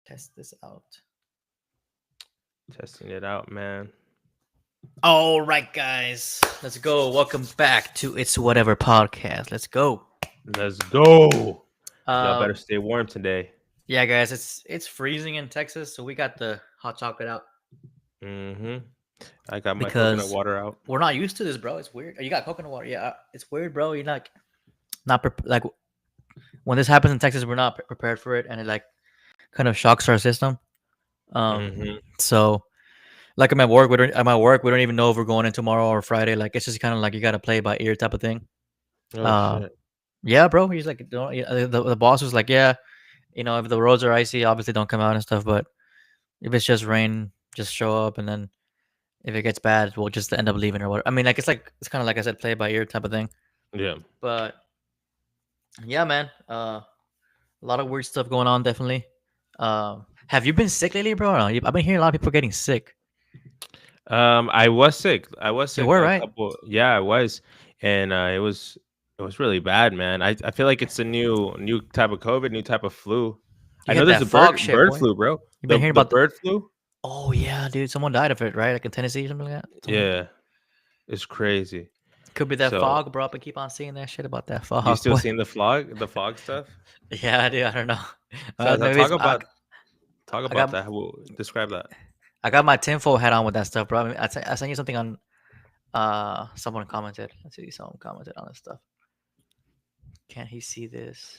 Test this out. Testing it out, man. All right, guys, let's go. Welcome back to It's Whatever podcast. Let's go. Let's go. Y'all better Um, stay warm today. yeah, guys, it's freezing in Texas, so we got the hot chocolate out Mm-hmm. I got my coconut because water out. we're not used to this, bro. It's weird. You got coconut water, yeah. It's weird, bro. You're not like when this happens in Texas, we're not prepared for it, and it like kind of shocks our system. Um, Mm-hmm. so like at my work we don't even know if we're going in tomorrow or Friday. Like it's just kind of like you gotta play by ear type of thing. Oh Uh, shit. yeah, bro. He's like, don't. The boss was like, yeah, if the roads are icy, obviously don't come out and stuff. But if it's just rain, just show up, and then if it gets bad, we'll just end up leaving or whatever. I mean, it's kind of like I said, play by ear type of thing. Yeah. But yeah, man. A lot of weird stuff going on, definitely. Have you been sick lately, bro? Or no? I've been hearing a lot of people getting sick. I was sick. I was You sick were a right. couple. Yeah, I was, and it was really bad, man. I feel like it's a new type of COVID, new type of flu. I You know had there's that a fog bird shit, bird boy. flu, bro. You've been The hearing the about the. bird flu. Oh yeah, dude. Someone died of it, right? Like in Tennessee, something like that. Something. Yeah, it's crazy. Could be that So fog, bro. I keep on seeing that shit about that you fog, still boy. seeing the fog stuff? Yeah, dude. I don't know. So Maybe talk it's talk I about got that. Describe that. I got my tinfoil hat on with that stuff, bro. I, mean, I sent you something on. Someone commented. Let's see. Someone commented on this stuff. Can he see this?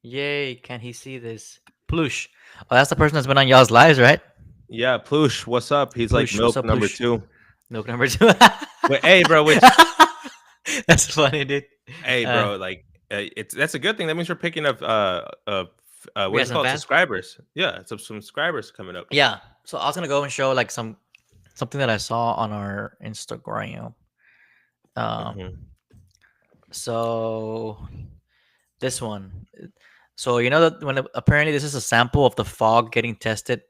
Yay! Can he see this? Plush. Oh, that's the person that's been on y'all's lives, right? Yeah, Plush, what's up? He's like Plush. What's milk up, number Plush? two. Milk number two. Wait, hey, bro, which That's funny, dude. hey, Uh, bro, like it's that's a good thing. That means we're picking up we what got is it some called? fans. Subscribers. Yeah, it's some subscribers coming up. Yeah. So I was gonna go and show like something that I saw on our Instagram. Um. Hmm. So this one. So you know that apparently this is a sample of the fog getting tested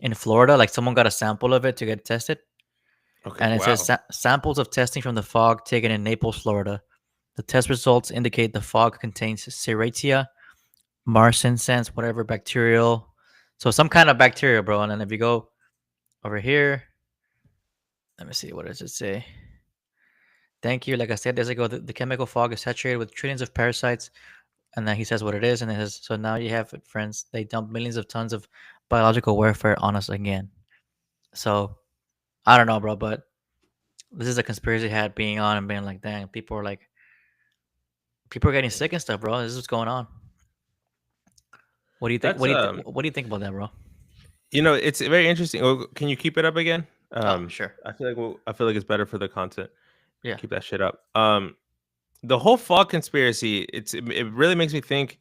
in Florida. Like someone got a sample of it to get tested, Okay, and it says wow. samples of testing from the fog taken in Naples, Florida. The test results indicate the fog contains Serratia marcescens, whatever bacterial. So some kind of bacteria, bro. And then if you go over here, let me see, what does it say? Thank you. Like I said, there's ago, the chemical fog is saturated with trillions of parasites. And then he says what it is, and it says, so now you have it, friends. They dump millions of tons of biological warfare on us again. So I don't know, bro, but this is a conspiracy hat being on and being like, dang, people are getting sick and stuff, bro. This is what's going on. What do you think? That's What do you think about that, bro? it's very interesting. Oh, can you keep it up again? Oh, sure. I feel like it's better for the content. Yeah. Keep that shit up. The whole fog conspiracy, it really makes me think.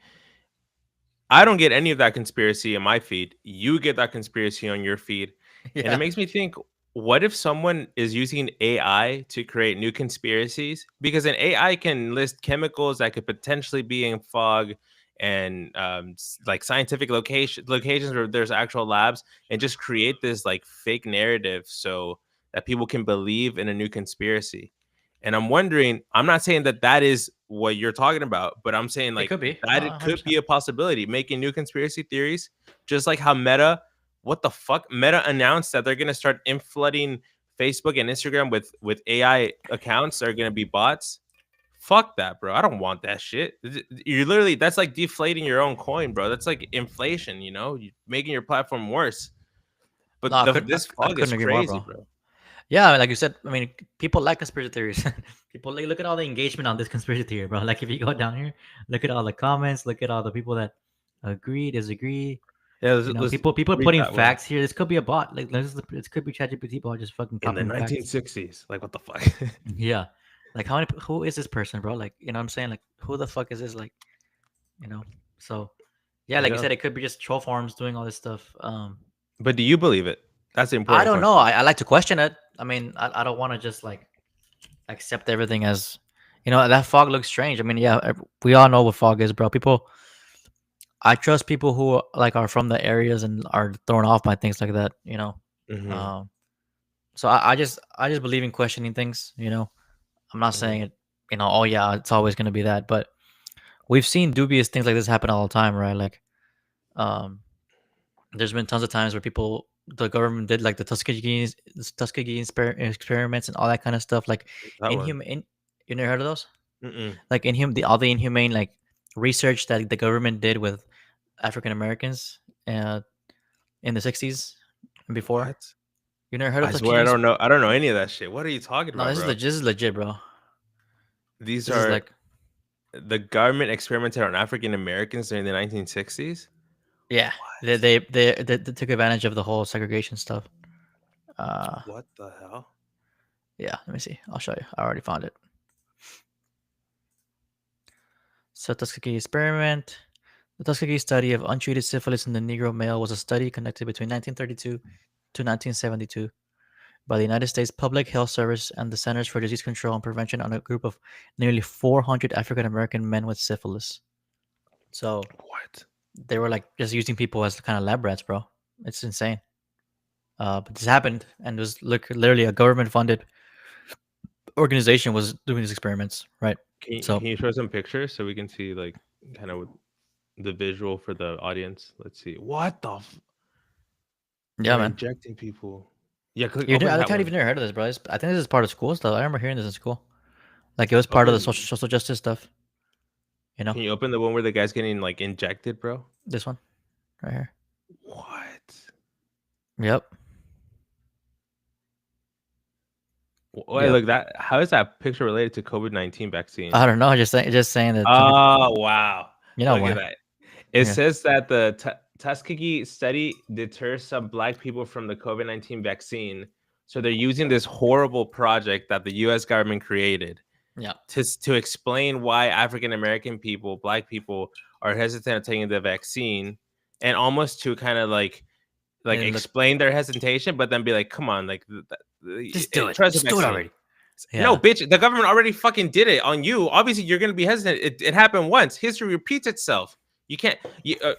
I don't get any of that conspiracy in my feed. You get that conspiracy on your feed. And it Yeah. makes me think, what if someone is using AI to create new conspiracies? Because an AI can list chemicals that could potentially be in fog and like scientific locations where there's actual labs, and just create this like fake narrative so that people can believe in a new conspiracy. And I'm wondering, I'm not saying that that is what you're talking about, but I'm saying It like could be. No, that it could be 100%. a possibility, making new conspiracy theories, just like how Meta, what the fuck, Meta announced that they're gonna start inflooding Facebook and Instagram with AI accounts that are gonna be bots. Fuck that, bro. I don't want that shit. You're literally, that's like deflating your own coin, bro. That's like inflation, you making your platform worse. No, But this I fog is couldn't agree more, crazy, bro. bro. Yeah, I mean, like you said, I mean, people like conspiracy theories. People like, look at all the engagement on this conspiracy theory, bro. Like if you go down here, look at all the comments, look at all the people that agree, disagree. Yeah, let's People are read putting that one. facts here. This could be a bot. Like this could be ChatGPT people are just fucking In the copying facts. 1960s. Like, what the fuck? Yeah. Like how many? Who is this person, bro? Like you know what I'm saying? Like who the fuck is this? Like you know. So yeah, like you Yeah. said, it could be just troll farms doing all this stuff. But do you believe it? That's the I important don't know. question. I like to question it. I mean, I don't want to just like accept everything as that fog looks strange. I mean, yeah, we all know what fog is, bro. I trust people who like are from the areas and are thrown off by things like that. Hmm. Um, so I just believe in questioning things. I'm not Hmm. saying it. Oh yeah, it's always gonna be that, but we've seen dubious things like this happen all the time, right? Like, um, There's been tons of times where the government did like the Tuskegee experiments and all that kind of stuff, like That one. inhumane. You never heard of those? Mm-mm. Like all the inhumane like research that the government did with African Americans uh, in the '60s and before. What? You never heard of I swear Tuskegee? I don't know. I don't know any of that shit. What are you talking No, about, bro? this is legit, bro. These This is are like the government experimented on African Americans during the 1960s. yeah, What? they took advantage of the whole segregation stuff. Uh, What the hell? yeah, let me see. I'll show you. I already found it. So Tuskegee experiment. The Tuskegee study of untreated syphilis in the Negro male was a study conducted between 1932 to 1972 by the United States Public Health Service and the Centers for Disease Control and Prevention on a group of nearly 400 African American men with syphilis. So What? they were like just using people as kind of lab rats, bro. It's insane. But this happened, and it was literally a government-funded organization was doing these experiments, right? Can So you show some pictures so we can see like kind of the visual for the audience? Let's see. What the? yeah, They're man. injecting people. Yeah, click You open I that can't one. even never heard of this, bro. I think this is part of school stuff. I remember hearing this in school. Like it was part of the Open. social justice stuff. You know, Can you open the one where the guy's getting like injected, bro? this one right here. What? Yep. Wait, Yep. look that. How is that picture related to COVID-19 vaccine? I don't know. Just saying that. Oh wow! You know Look at why? that. It Yeah. says that the Tuskegee study deters some Black people from the COVID-19 vaccine. So they're using this horrible project that the U.S. government created Yeah. to explain why African American people, Black people, are hesitant at taking the vaccine, and almost to kind of like And look, explain their hesitation, but then be like, "Come on, like just do it. trust the Just do it vaccine." already. No, Yeah. bitch, the government already fucking did it on you. Obviously, you're gonna be hesitant. It happened once. History repeats itself. You can't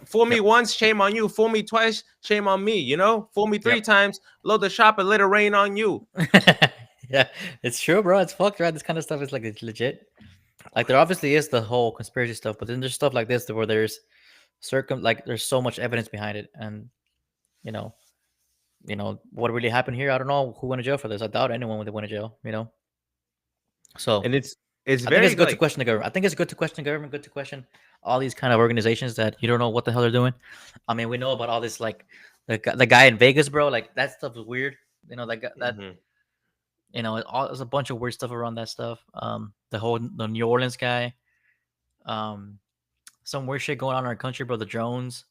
fool me Yep. once, shame on you. Fool me twice, shame on me. You know, fool me three Yep. times, load the shop and let it rain on you. Yeah, it's true, bro. It's fucked, right? This kind of stuff is like it's legit. Like there obviously is the whole conspiracy stuff, but then there's stuff like this where there's like there's so much evidence behind it, and you know, what really happened here. I don't know who went to jail for this. I doubt anyone would went to jail. So And it's I think it's very good to like question the government. I think it's good to question the government. Good to question all these kind of organizations that you don't know what the hell they're doing. I mean, we know about all this like the guy in Vegas, bro. Like that stuff is weird. That mhm. there's a bunch of weird stuff around that stuff. The New Orleans guy. Um, some weird shit going on in our country, bro. The drones.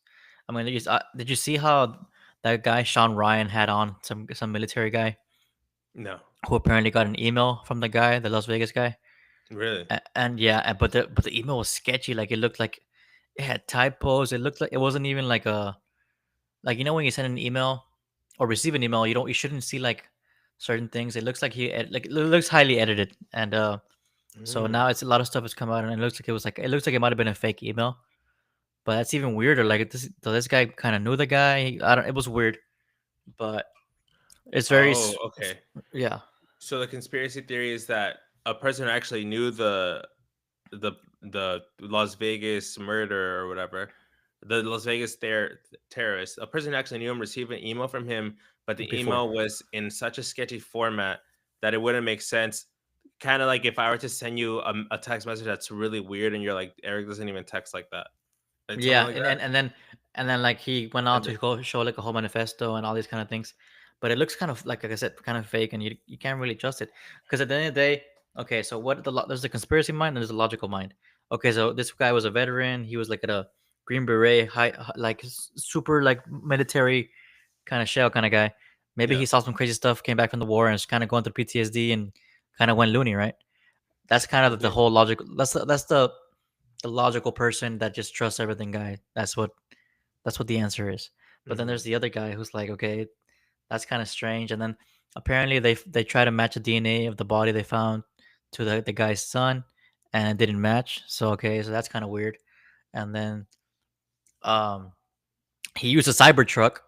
I mean, did you see how that guy Sean Ryan had on some military guy No, who apparently got an email from the guy, the Las Vegas guy, really. and yeah, but the email was sketchy. Like it looked like it had typos. It looked like it wasn't even like a like when you send an email or receive an email, you shouldn't see like certain things. It looks like it looks highly edited, and so Mm. now it's a lot of stuff has come out, and it looks like it might have been a fake email. But that's even weirder. Like this guy kind of knew the guy. I don't. It was weird, but it's Oh, okay. yeah. So the conspiracy theory is that a person actually knew the Las Vegas murder or whatever, the Las Vegas terrorist. A person actually knew him, received an email from him, but the Before. email was in such a sketchy format that it wouldn't make sense. Kind of like if I were to send you a text message that's really weird, and you're like, Eric doesn't even text like that. It's something Yeah, like that. and then like he went on And to go show like a whole manifesto and all these kind of things, but it looks kind of like I said, kind of fake, and you can't really trust it because at the end of the day, okay, so there's the conspiracy mind and there's a logical mind. Okay, so this guy was a veteran. He was like at a Green Beret, like super like military kind of shell kind of guy. Maybe yeah. he saw some crazy stuff, came back from the war, and is kind of going through PTSD and kind of went loony, right? That's kind of the Mhm, whole logical. That's the logical person that just trusts everything guy. That's what the answer is. But then there's mhm. the other guy who's like, okay, that's kind of strange. And then apparently they try to match the DNA of the body they found to the guy's son, and it didn't match. So okay, so that's kind of weird. And then um he used a Cybertruck,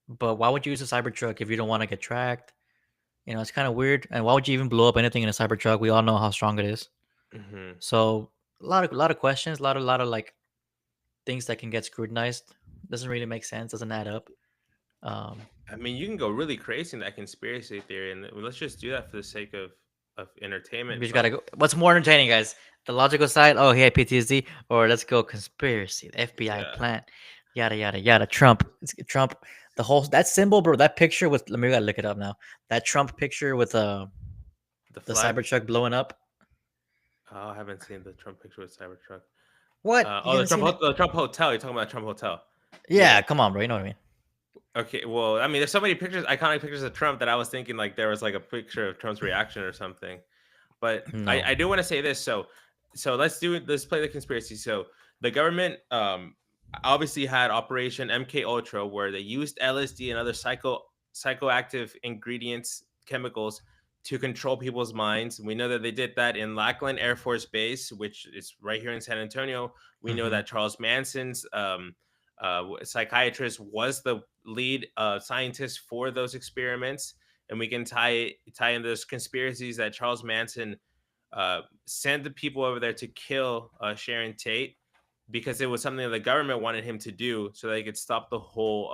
but why would you use a Cybertruck if you don't want to get tracked? It's kind of weird. And why would you even blow up anything in a Cybertruck? We all know how strong it is. Mhm. So a lot of questions, a lot of like things that can get scrutinized. Doesn't really make sense. Doesn't add up. I mean, you can go really crazy in that conspiracy theory, and let's just do that for the sake of We entertainment. just gotta But go. What's more entertaining, guys? The logical side. Oh, he had PTSD, or let's go conspiracy. The FBI yeah, plant. Yada yada yada. Trump. Trump. The whole that symbol, bro. That picture with. Let me gotta look it up now. That Trump picture with the the flag. Cybertruck blowing up. Oh, I haven't seen the Trump picture with Cybertruck. What? You Oh, haven't seen it? The Trump hotel. You're talking about Trump hotel. Yeah. Yeah. Come on, bro. You know what I mean? Okay. Well, I mean, there's so many pictures, iconic pictures of Trump that I was thinking like there was like a picture of Trump's reaction or something. But No. I do want to say this. So let's do it. Let's play the conspiracy. So the government obviously had Operation MK Ultra, where they used LSD and other psychoactive ingredients, chemicals, to control people's minds. We know that they did that in Lackland Air Force Base, which is right here in San Antonio. We know Mm-hmm. that Charles Manson's psychiatrist was the lead scientist for those experiments, and we can tie in those conspiracies that Charles Manson sent the people over there to kill Sharon Tate because it was something that the government wanted him to do so they could stop the whole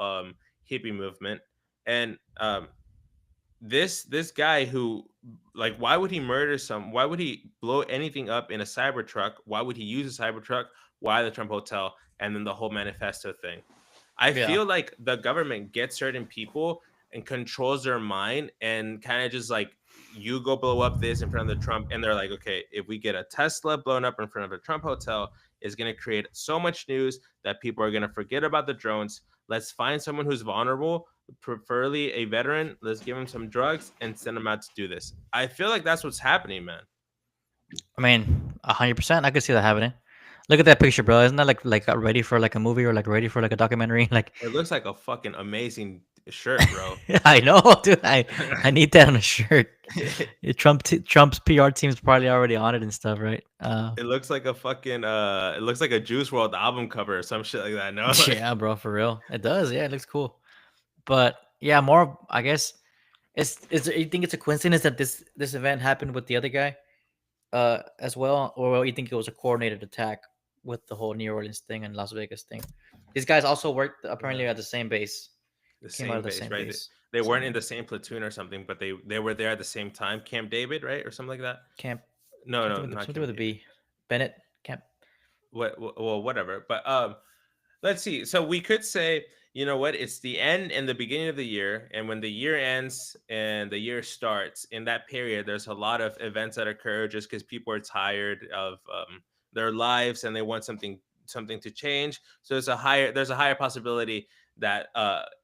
hippie movement. And this guy who, like, why would he murder some? Why would he blow anything up in a Cybertruck? Why would he use a Cybertruck? Why the Trump Hotel? And then the whole manifesto thing. I Yeah. feel like the government gets certain people and controls their mind and kind of just like, you go blow up this in front of the Trump, and they're like, okay, if we get a Tesla blown up in front of a Trump hotel, it's going to create so much news that people are going to forget about the drones. Let's find someone who's vulnerable, preferably a veteran. Let's give him some drugs and send him out to do this. I feel like that's what's happening, man. I mean, 100%. I could see that happening. Look at that picture, bro. Isn't that like ready for like a movie or like ready for like a documentary? Like, It looks like a fucking amazing shirt, bro. I know, dude. I need that on a shirt. Trump's PR team's probably already on it and stuff, right? It looks like a fucking it looks like a Juice World album cover or some shit like that. No, like Yeah, bro, for real. It does. Yeah, it looks cool. But yeah, more. I guess you think it's a coincidence that this event happened with the other guy, as well, or you think it was a coordinated attack with the whole New Orleans thing and Las Vegas thing? These guys also worked apparently at the same base. the Came out same of the base, same right? base. They weren't Same in the base. same platoon or something, but they were there at the same time. Camp David, right, or something like that. Camp No, no, not something Camp with a David. B. Bennett Camp. Well, whatever. But let's see. So we could say, you know what? It's the end and the beginning of the year, and when the year ends and the year starts, in that period, there's a lot of events that occur just because people are tired of their lives and they want something to change. So there's a higher possibility that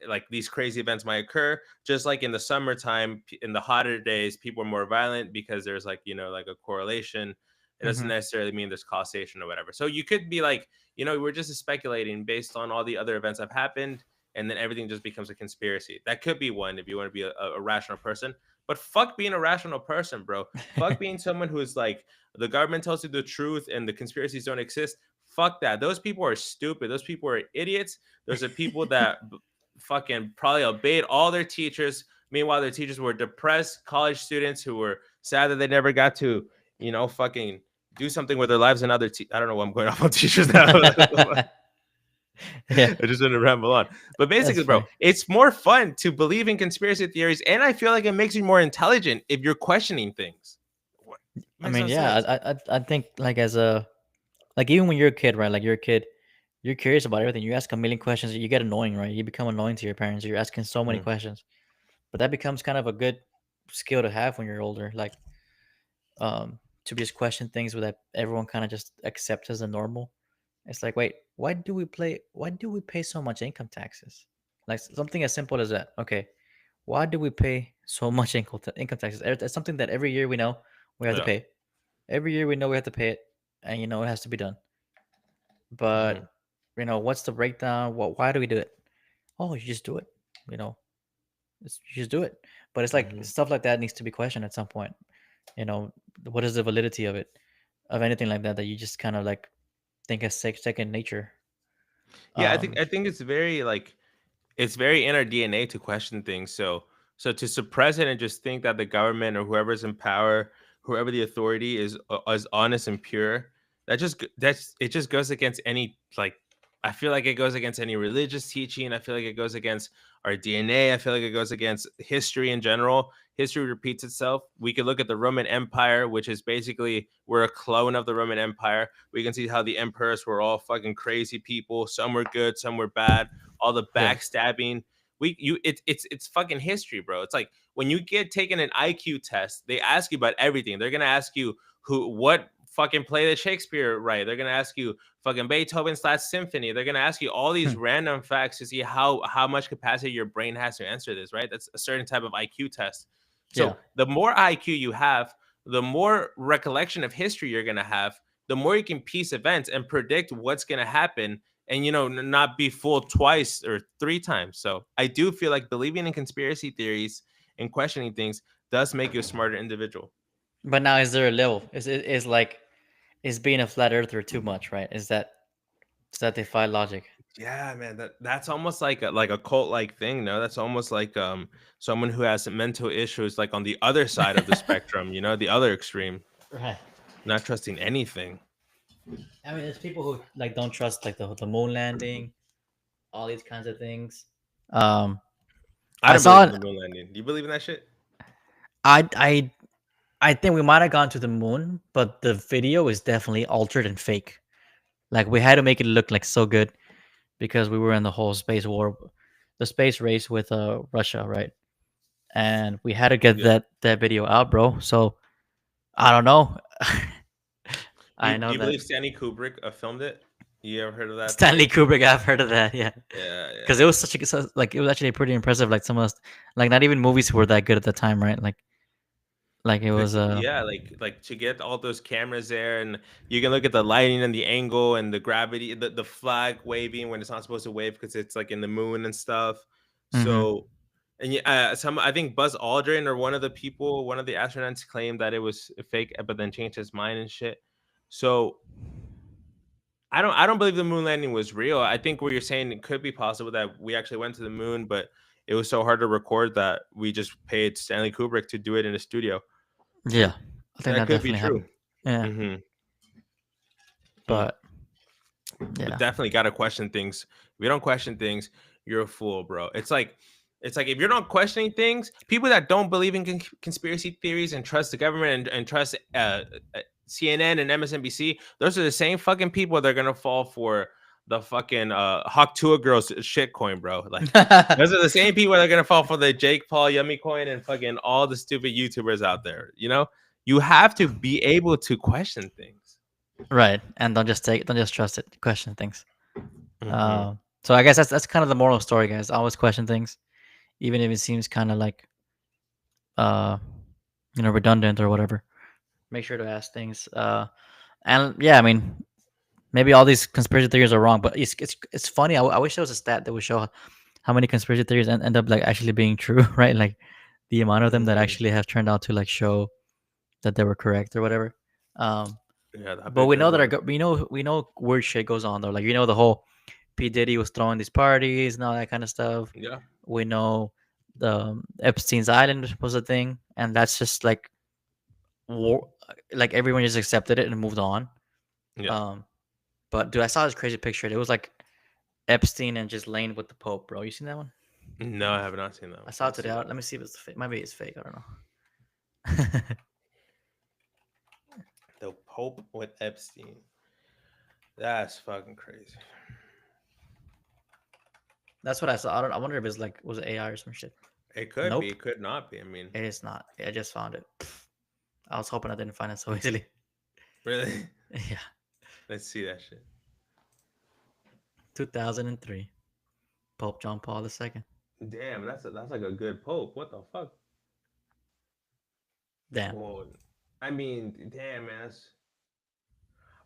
like these crazy events might occur. Just like in the summertime, in the hotter days, people are more violent because there's like, like a correlation. It doesn't Mm-hmm. necessarily mean there's causation or whatever. So you could be like, we're just speculating based on all the other events that have happened, and then everything just becomes a conspiracy. That could be one if you want to be a rational person. But fuck being a rational person, bro. Fuck being someone who's like, the government tells you the truth and the conspiracies don't exist. Fuck that. Those people are stupid. Those people are idiots. Those are people that fucking probably obeyed all their teachers. Meanwhile, their teachers were depressed college students who were sad that they never got to, fucking do something with their lives. And I don't know why I'm going off on teachers now. Yeah, I just want to ramble on. But that's basically, bro, funny. it's more fun to believe in conspiracy theories. And I feel like it makes you more intelligent if you're questioning things. What? I Makes mean, no yeah, sense. I think like as a like even when you're a kid, right? Like you're a kid, you're curious about everything. You ask a million questions. You get annoying, right? You become annoying to your parents. You're asking so many Mhm. questions, but that becomes kind of a good skill to have when you're older. Like to just question things that everyone kind of just accepts as a normal. It's like, wait, why do we play? Why do we pay so much income taxes? Like something as simple as that. Okay, why do we pay so much income taxes? It's something that every year we know we have to Yeah. pay. Every year we know we have to pay it, and it has to be done. Mhm. But what's the breakdown? Why do we do it? Oh, you just do it. You know, you just do it. But it's like Mhm. stuff like that needs to be questioned at some point. You know, what is the validity of it, of anything like that you just kind of like think as second nature. Yeah, Um, I think it's very in our DNA to question things. So to suppress it and just think that the government or whoever's in power, whoever the authority is honest and pure, that's it just goes against any like I feel like it goes against any religious teaching. I feel like it goes against our DNA. I feel like it goes against history in general. History repeats itself. We could look at the Roman Empire, which is basically we're a clone of the Roman Empire. We can see how the emperors were all fucking crazy people. Some were good, some were bad. All the Yeah. backstabbing. It's fucking history, bro. It's like when you get taken an IQ test, they ask you about everything. They're gonna ask you what fucking play did Shakespeare write. They're gonna ask you fucking Beethoven's Last Symphony. They're gonna ask you all these random facts to see how much capacity your brain has to answer this, right? That's a certain type of IQ test. So Yeah. the more IQ you have, the more recollection of history you're gonna have, the more you can piece events and predict what's gonna happen, and not be fooled twice or three times. So I do feel like believing in conspiracy theories and questioning things does make you a smarter individual. But now, is there a level? Is like, is being a flat earther too much, right? Does that defy logic? Yeah, man, that's almost like a cult like thing. No, that's almost like someone who has mental issues, like on the other side of the spectrum. The other extreme, Right. not trusting anything. I mean, there's people who like don't trust like the moon landing, all these kinds of things. Um, I I don't saw believe in it. the moon landing. Do you believe in that shit? I I I think we might have gone to the moon, but the video is definitely altered and fake. Like, we had to make it look like so good because we were in the whole space war, the space race with Russia, right? And we had to get Yeah. that video out, bro. So I don't know. Do I you, do know you that believe Stanley Kubrick filmed it? You ever heard of that Stanley theory? Kubrick. I've heard of that, yeah, Yeah, because yeah. it was like, it was actually pretty impressive. Like, some of us, like, not even movies were that good at the time, right? Like it was Yeah, like to get all those cameras there, and you can look at the lighting and the angle and the gravity, the flag waving when it's not supposed to wave because it's like in the moon and stuff. mhm. So, and yeah, I think Buzz Aldrin or one of the astronauts claimed that it was fake, but then changed his mind and shit. So I don't believe the moon landing was real. I think what you're saying, it could be possible that we actually went to the moon, but it was so hard to record that we just paid Stanley Kubrick to do it in a studio. Yeah, I think That that could be definitely true. happened. Yeah, Hmm. but But yeah, definitely got to question things. If you don't question things, you're a fool, bro. It's like if you're not questioning things, people that don't believe in conspiracy theories and trust the government and trust CNN and MSNBC, those are the same fucking people that are gonna fall for the fucking Hawk Tuah girls shitcoin, bro. Like those are the same people that are gonna fall for the Jake Paul Yummy coin and fucking all the stupid YouTubers out there. You have to be able to question things. right. And don't just trust it. Question things. Hmm. So I guess that's kind of the moral story, guys. Always question things, even if it seems kind of like uh, redundant or whatever. Make sure to ask things. And yeah, I mean, maybe all these conspiracy theories are wrong, but it's funny. I wish there was a stat that would show how many conspiracy theories end up like actually being true, right? Like the amount of them that Hmm. actually have turned out to like show that they were correct or whatever. Um, Yeah, that'd be but a we good know that one. we know weird shit goes on though. Like, the whole P Diddy was throwing these parties and all that kind of stuff. Yeah. We know the Epstein's Island was a thing, and that's just like war. Like, everyone just accepted it and moved on. Yeah. Um, but dude, I saw this crazy picture. It was like Epstein and just Lane with the Pope, bro. You seen that one? No, I have not seen that I one. saw it Let's today. see that Let one. me see if it's fake. Maybe it's fake. I don't know. The Pope with Epstein. That's fucking crazy. That's what I saw. I wonder if it's like, was it AI or some shit. It could be, Nope, it could not be. I mean, it is not. I just found it. I was hoping I didn't find it so easily. really? Yeah, Let's see that shit. 2003. Pope John Paul II. Damn, that's like a good Pope. What the fuck? Damn. Well, I mean, damn, man.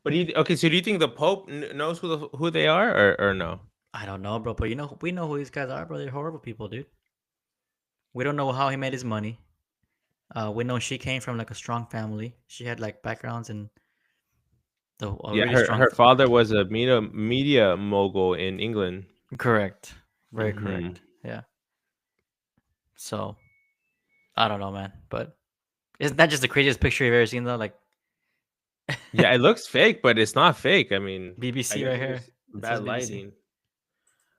But okay, so do you think the Pope knows who they are, or no? I don't know, bro, but we know who these guys are, bro. They're horrible people, dude. We don't know how he made his money. We know she came from like a strong family. She had like backgrounds in a Yeah, really strong. her father was a media mogul in England. Correct. Very Hmm. correct. Yeah. So I don't know, man. But isn't that just the craziest picture you've ever seen, though? Like, Yeah, it looks fake, but it's not fake. I mean, I BBC guess right you here. just It says Bad BBC. lighting.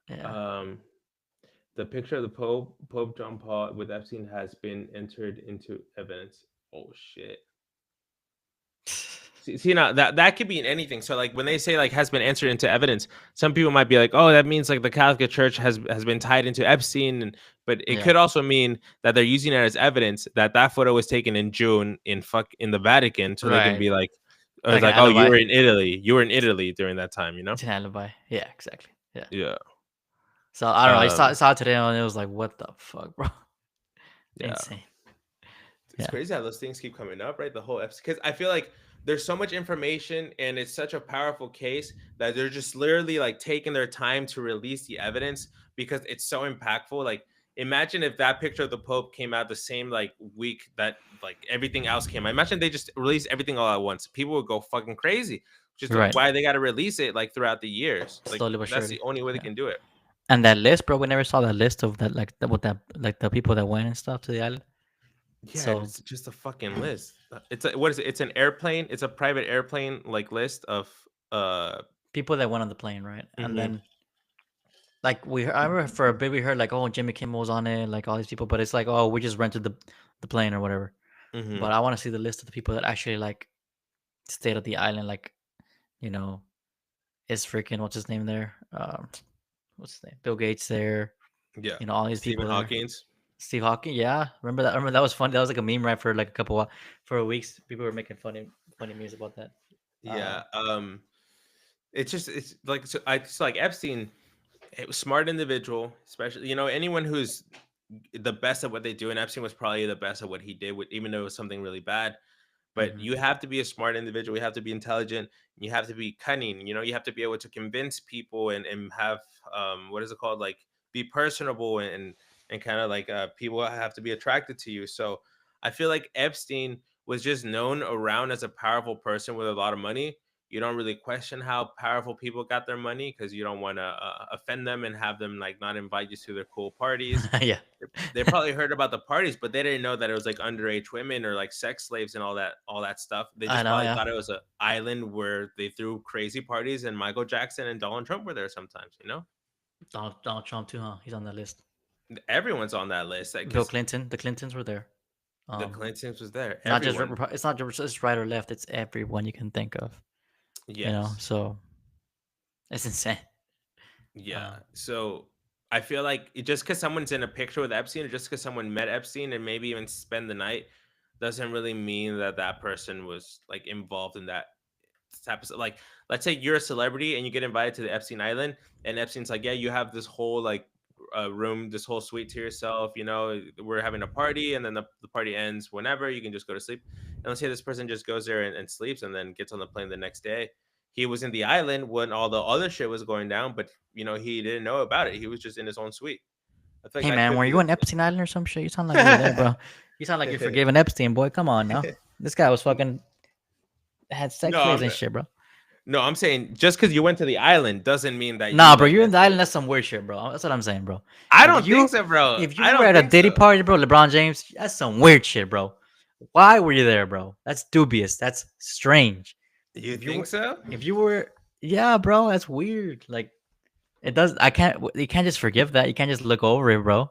Yeah. Um, the picture of the Pope John Paul with Epstein has been entered into evidence. Oh shit. See now that could be in anything. So like when they say like has been entered into evidence, some people might be like, oh, that means like the Catholic Church has been tied into Epstein, but it Yeah. could also mean that they're using it as evidence that that photo was taken in June in the Vatican, so they can Right. be like, it's Like an like, oh, alibi. you were in Italy during that time, you know? It's an alibi. Yeah, exactly. Yeah. Yeah, So I don't know. I um, saw it today and it was like, what the fuck, bro? yeah. Insane. It's Yeah. crazy how those things keep coming up, right? The whole episode, because I feel like there's so much information and it's such a powerful case that they're just literally like taking their time to release the evidence because it's so impactful. Like, imagine if that picture of the Pope came out the same like week that like everything else came out. Imagine they just released everything all at once. People would go fucking crazy. Just Right. why they got to release it like throughout the years. Like, Slowly but that's the surely. only way they Yeah. can do it. And that list, bro, we never saw that list of that, like, with that, like, the people that went and stuff to the island. Yeah, and So it's just a fucking list. It's what is it? It's an airplane. It's a private airplane like list of uh people that went on the plane, right? And mhm, then, like, I remember for a bit we heard like, oh, Jimmy Kimmel was on it, like all these people, but it's like, oh, we just rented the plane or whatever. mhm. But I want to see the list of the people that actually like stayed at the island, like, you know, is freaking what's his name there? What's his name? Bill Gates there. Yeah. You know, all these Stephen people there. Hawking's. Steve Hawking, yeah, remember that? I remember that was fun. That was like a meme, right? For like a for weeks, people were making funny memes about that. Yeah. It's like so I just like Epstein, it was smart individual, especially anyone who's the best at what they do, and Epstein was probably the best at what he did, even though it was something really bad. But Hmm. you have to be a smart individual. You have to be intelligent. You have to be cunning. You have to be able to convince people and have what is it called? Like be personable and kind of like people have to be attracted to you. So I feel like Epstein was just known around as a powerful person with a lot of money. You don't really question how powerful people got their money because you don't want to offend them and have them like not invite you to their cool parties. Yeah, They probably heard about the parties, but they didn't know that it was like underage women or like sex slaves and all that stuff. They I just know. probably Yeah, thought it was an island where they threw crazy parties and Michael Jackson and Donald Trump were there sometimes. Donald Trump too, huh? He's on that list. Everyone's on that list Bill because Clinton, the Clintons were there. the Clintons was there. Not just Everyone. it's not just right or left. It's everyone you can think of. Yes. So it's insane. Yeah. Uh, So I feel like just because someone's in a picture with Epstein or just because someone met Epstein and maybe even spend the night doesn't really mean that that person was like involved in that type of like. Let's say you're a celebrity and you get invited to the Epstein Island, and Epstein's like, yeah, you have this whole like room, this whole suite to yourself. We're having a party, and then the party ends whenever you can just go to sleep. And let's say this person just goes there and sleeps, and then gets on the plane the next day. He was in the island when all the other shit was going down, but he didn't know about it. He was just in his own suite. I feel like hey that man, could were be you the on Epstein Island or some shit? You sound like you were there, bro. You sound like you're thing. forgiving Epstein, boy. Come on now. This guy was fucking had sex no, slaves I'm and shit, bro. no, I'm saying just because you went to the island doesn't mean that you Nah, bro, like you're in the island. necessarily. That's some weird shit, bro. That's what I'm saying, bro. I If don't think you so, bro. if you I were don't at a think Diddy so. party, bro, LeBron James, that's some weird shit, bro. Why were you there, bro? That's dubious. That's strange. You If you think were, so? yeah, bro, that's weird. Like it does. I can't. You can't just forgive that. You can't just look over it, bro.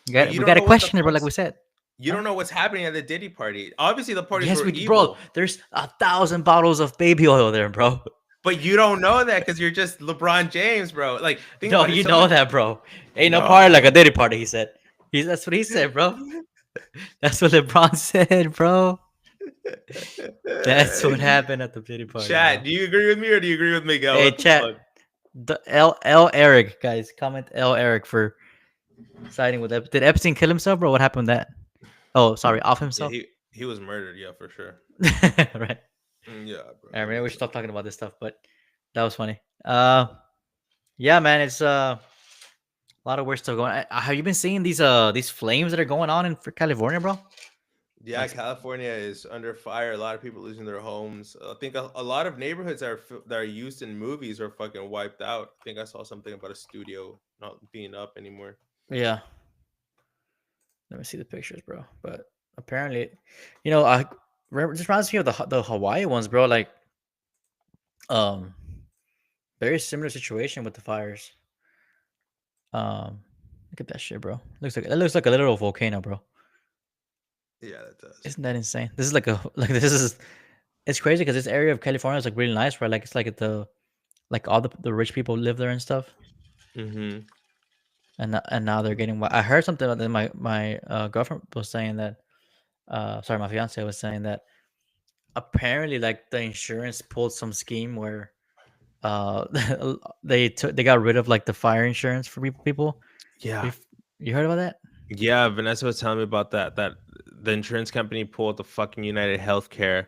But you We don't got to know what the question it, bro. Like we fuck's said, you huh? don't know what's happening at the Diddy party. Obviously, the parties Yes, were bro. evil, There's 1,000 bottles of baby oil there, bro. but you don't know that because you're just LeBron James, bro. Like, think No, about it. you know Someone that, bro. Ain't no party like no. a Diddy party. He said. That's what he said, bro. That's what LeBron said, bro. That's what happened at the Diddy party, Chat, bro. do you agree with me or do you agree with Miguel? Hey, What the chat. fuck? The L Eric guys, comment L Eric for siding with Did Epstein kill himself, bro? What happened with that? Oh, sorry, off Yeah, himself. he was murdered. Yeah, for sure. Right. Yeah, bro. All right, That maybe we makes should sense. stop talking about this stuff, but that was funny. Yeah, man, it's a lot of weird stuff going. Have you been seeing these flames that are going on in for California, bro? Yeah, Like, California is under fire. A lot of people losing their homes. I think a lot of neighborhoods that are used in movies are fucking wiped out. I think I saw something about a studio not being up anymore. yeah. Let me see the pictures, bro. But apparently, I this reminds me of the Hawaii ones, bro. Like, um, Very similar situation with the fires. Look at that shit, bro. Looks like a literal volcano, bro. Yeah, that does. Isn't that insane? This is like a like this is it's crazy because this area of California is like really nice, right? Like it's like the like all the rich people live there and stuff. Mm-hmm. And now they're getting. I heard something that my girlfriend was saying that. Sorry, my fiance was saying that apparently like the insurance pulled some scheme where uh they got rid of like the fire insurance for people. Yeah. You you heard about that? Yeah, Vanessa was telling me about that. That the insurance company pulled the fucking United Healthcare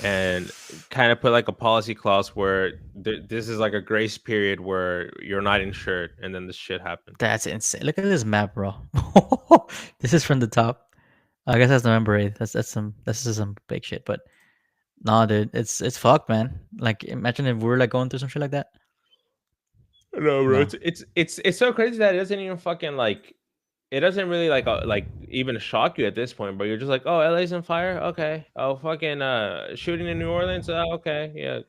and kind of put like a policy clause where this is like a grace period where you're not insured, and then this shit happened. That's insane. Look at this map, bro. This is from the top. I guess that's November 8th. That's just some big shit. But no, dude, it's fucked, man. Like imagine if we were like going through some shit like that. No, bro. No. It's so crazy that it doesn't even fucking like it doesn't really like even shock you at this point, but you're just like, oh, LA's on fire, okay. Oh, fucking shooting in New Orleans, okay, yeah.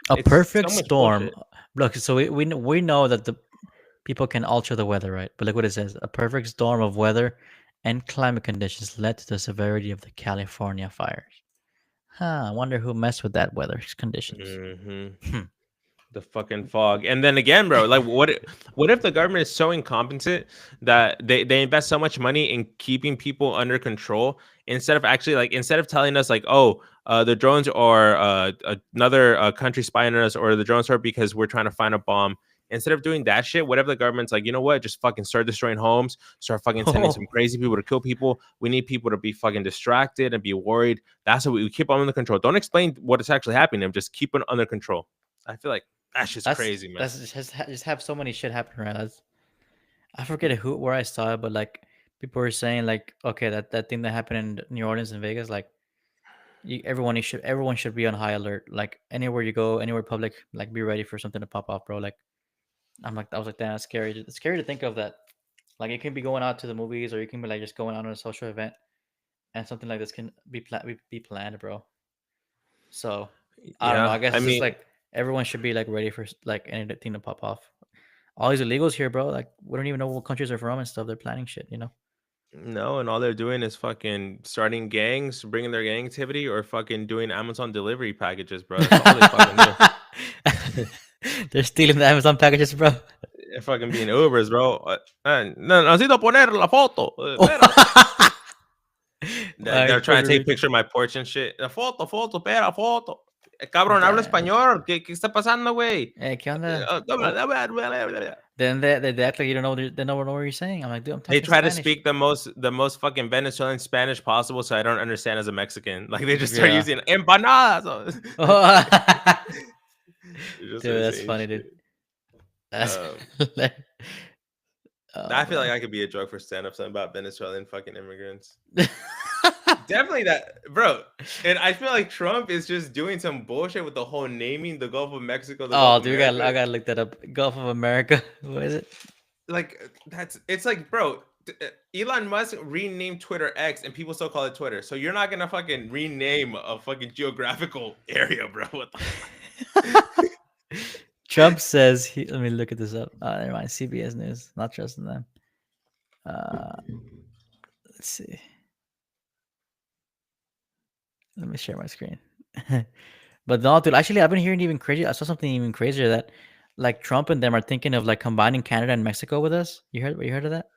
A It's perfect so much storm. bullshit. Look, so we know that the people can alter the weather, right? But look what it says: a perfect storm of weather and climate conditions led to the severity of the California fires. Huh? I wonder who messed with that weather conditions. Hmm. Hmm. The fucking fog. And then again, bro, like what if the government is so incompetent that they invest so much money in keeping people under control instead of actually like instead of telling us like, oh, the drones are another country spying on us, or the drones are because we're trying to find a bomb. Instead of doing that shit, whatever the government's like, you know what, just fucking start destroying homes, start fucking sending some Oh, crazy people to kill people. We need people to be fucking distracted and be worried. That's what we keep them under control. Don't explain what is actually happening, and just keep it under control. I feel like that's just crazy, man. that's just have so many shit happen, right? I forget who where I saw it, but like people were saying like, okay, that thing that happened in New Orleans and Vegas, like everyone should be on high alert. Like anywhere you go, anywhere public, like be ready for something to pop off, bro. Like I was like, damn, that's scary. It's scary to think of that. Like it can be going out to the movies, or you can be like just going out on a social event, and something like this can be planned, bro. So I don't know. Yeah, I guess I it's just mean, like everyone should be like ready for like anything to pop off. All these illegals here, bro. Like we don't even know what countries are from and stuff. They're planning shit, you know. no, and all they're doing is fucking starting gangs, bringing their gang activity, or fucking doing Amazon delivery packages, bro. That's all they fucking do. They're stealing the Amazon packages, bro. They're fucking being Ubers, bro. No, necesito poner la foto. Espérate. They're Like trying Puerto to take Rico. picture of my porch and shit. La foto, foto, espera, foto. Cabrón, habla Damn. español. ¿Qué está pasando, güey? ¿Qué onda? Oh, then they act like you don't know. They don't know what you're saying. I'm like, dude, I'm They talking try to Spanish. speak the most fucking Venezuelan Spanish possible, so I don't understand as a Mexican. Like they just start Yeah. using empanadas. Oh. They just Dude, start that's saying funny, shit. dude. That's. Um, Oh I feel like man. I could be a joke for stand up, something about Venezuelan fucking immigrants. Definitely that, bro. And I feel like Trump is just doing some bullshit with the whole naming the Gulf of Mexico the Gulf Oh, of dude, America. I gotta look that up. Gulf of America. What is it? Like it's like, bro, Elon Musk renamed Twitter X, and people still call it Twitter. So you're not gonna fucking rename a fucking geographical area, bro. What the fuck? Trump says he. Let me look at this up. Never mind. CBS News. Not trusting them. Uh, let's see. Let me share my screen. But no, dude. Actually, I've been hearing even crazy. I saw something even crazier that, like, Trump and them are thinking of like combining Canada and Mexico with us. You heard of that?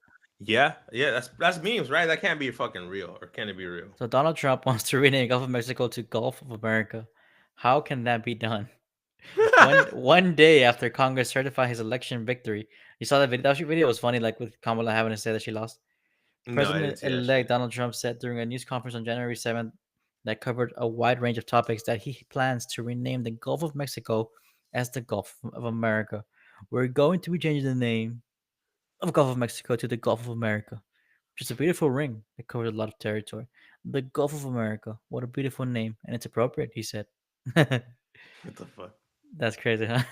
Yeah, that's memes, right? That can't be fucking real, or can it be real? So Donald Trump wants to rename Gulf of Mexico to Gulf of America. How can that be done? One day after Congress certified his election victory, you saw that video. That video was funny, like with Kamala having to say that she lost. No, I didn't see that President-elect shit. Donald Trump said during a news conference on January 7th that covered a wide range of topics that he plans to rename the Gulf of Mexico as the Gulf of America. We're going to be changing the name of Gulf of Mexico to the Gulf of America, which is a beautiful ring that covers a lot of territory. The Gulf of America. What a beautiful name, and it's appropriate, he said. What the fuck? That's crazy, huh?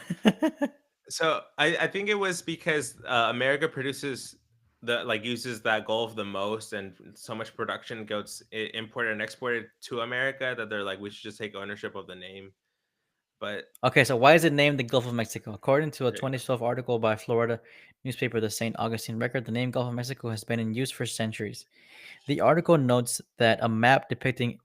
So I think it was because America produces the like uses that Gulf the most, and so much production goes imported and exported to America that they're like, we should just take ownership of the name. But Okay, so why is it named the Gulf of Mexico? According to a there you go. 2012 article by Florida newspaper, the St. Augustine Record, the name Gulf of Mexico has been in use for centuries. The article notes that a map depicting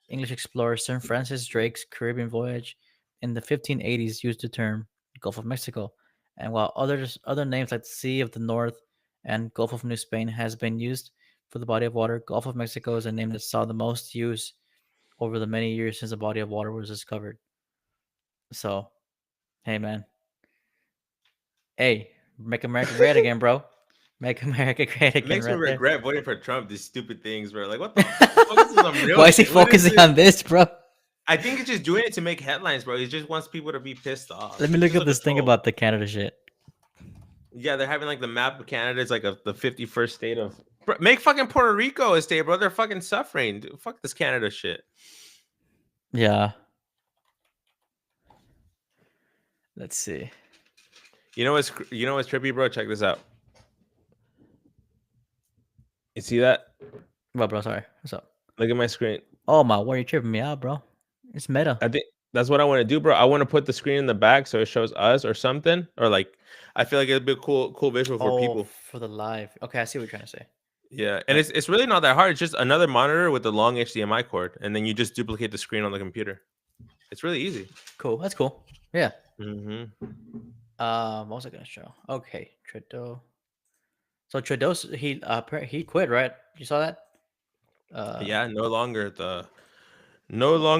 English explorer Sir Francis Drake's Caribbean voyage in the 1580s used the term Gulf of Mexico, and while other names like the Sea of the North and Gulf of New Spain has been used for the body of water, Gulf of Mexico is a name that saw the most use over the many years since the body of water was discovered. So, hey man, hey, make America great again, bro. Make America great It again, makes me right there. regret voting for Trump. These stupid things, bro. Like, what the fuck? Focus on some real Why is he shit. What is focusing this? on this, bro? I think he's just doing it to make headlines, bro. He just wants people to be pissed off. Let me He's look just up like a this thing troll. about the Canada shit. Yeah, they're having like the map of Canada is like the 51st state of. Bro, make fucking Puerto Rico a state, bro. They're fucking suffering. Dude, fuck this Canada shit. Yeah. Let's see. You know what's trippy, bro? Check this out. You see that? Well, bro, sorry. What's up? Look at my screen. Oh my, why are you tripping me out, bro? It's meta. I think that's what I want to do, bro. I want to put the screen in the back so it shows us or something, or like I feel like it'd be a cool visual for people. For the live. Okay, I see what you're trying to say. Yeah, and it's really not that hard. It's just another monitor with a long HDMI cord, and then you just duplicate the screen on the computer. It's really easy. Cool. That's cool. Yeah. Hmm. What was I gonna show? Okay, Trudeau. So Trudeau, he quit, right? You saw that? Yeah, no longer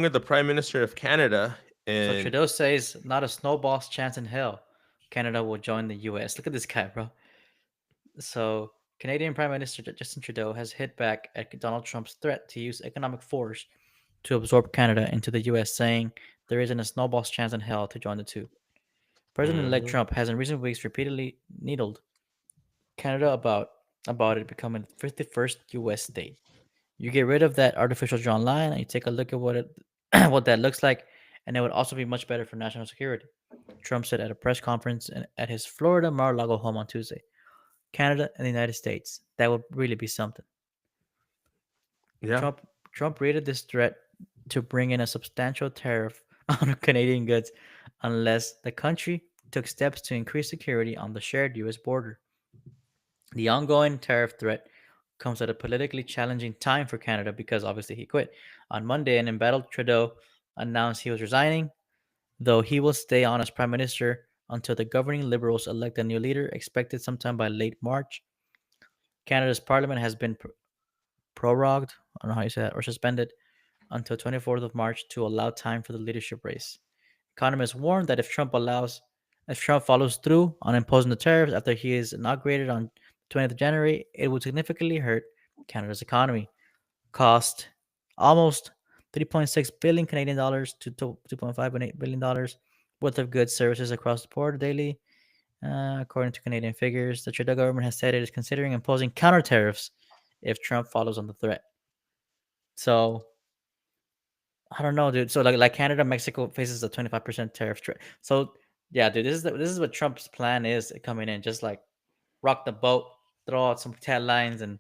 the Prime Minister of Canada, So and Trudeau says not a snowball's chance in hell. Canada will join the U.S. Look at this guy, bro. So Canadian Prime Minister Justin Trudeau has hit back at Donald Trump's threat to use economic force to absorb Canada into the U.S., saying there isn't a snowball's chance in hell to join the two. President-elect Mhm. Trump has in recent weeks repeatedly needled Canada about it becoming the 51st U.S. state. You get rid of that artificial drawn line, and you take a look at what that looks like, and it would also be much better for national security. Trump said at a press conference at his Florida Mar-a-Lago home on Tuesday. Canada and the United States. That would really be something. Yeah. Trump Trump rated this threat to bring in a substantial tariff on Canadian goods unless the country took steps to increase security on the shared US border. The ongoing tariff threat comes at a politically challenging time for Canada because obviously he quit. On Monday, an embattled Trudeau announced he was resigning, though he will stay on as prime minister until the governing Liberals elect a new leader, expected sometime by late March. Canada's parliament has been prorogued, I don't know how you say that, or suspended until 24th of March to allow time for the leadership race. Economists warn that if Trump follows through on imposing the tariffs after he is inaugurated on 20th of January, it would significantly hurt Canada's economy. Cost almost 3.6 billion Canadian dollars to 2.5 billion dollars worth of goods services across the border daily. According to Canadian figures, the Trudeau government has said it is considering imposing counter tariffs if Trump follows on the threat. So I don't know, dude. So like Canada, Mexico faces a 25% tariff. So yeah, dude, this is what Trump's plan is coming in. Just like rock the boat, throw out some headlines, and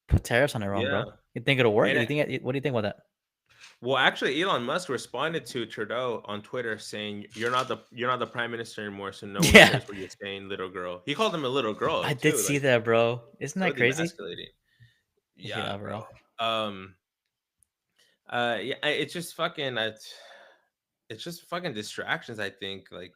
put tariffs on Iran, Yeah. bro. You think it'll work? And What do you think about that? well, actually, Elon Musk responded to Trudeau on Twitter saying, you're not the prime minister anymore, so no one Yeah, cares what you're saying, little girl." He called him a little girl I did too, see like that, bro. Isn't that totally crazy? emasculating. Yeah, Yeah, bro. bro. Yeah, it's just fucking distractions. I think like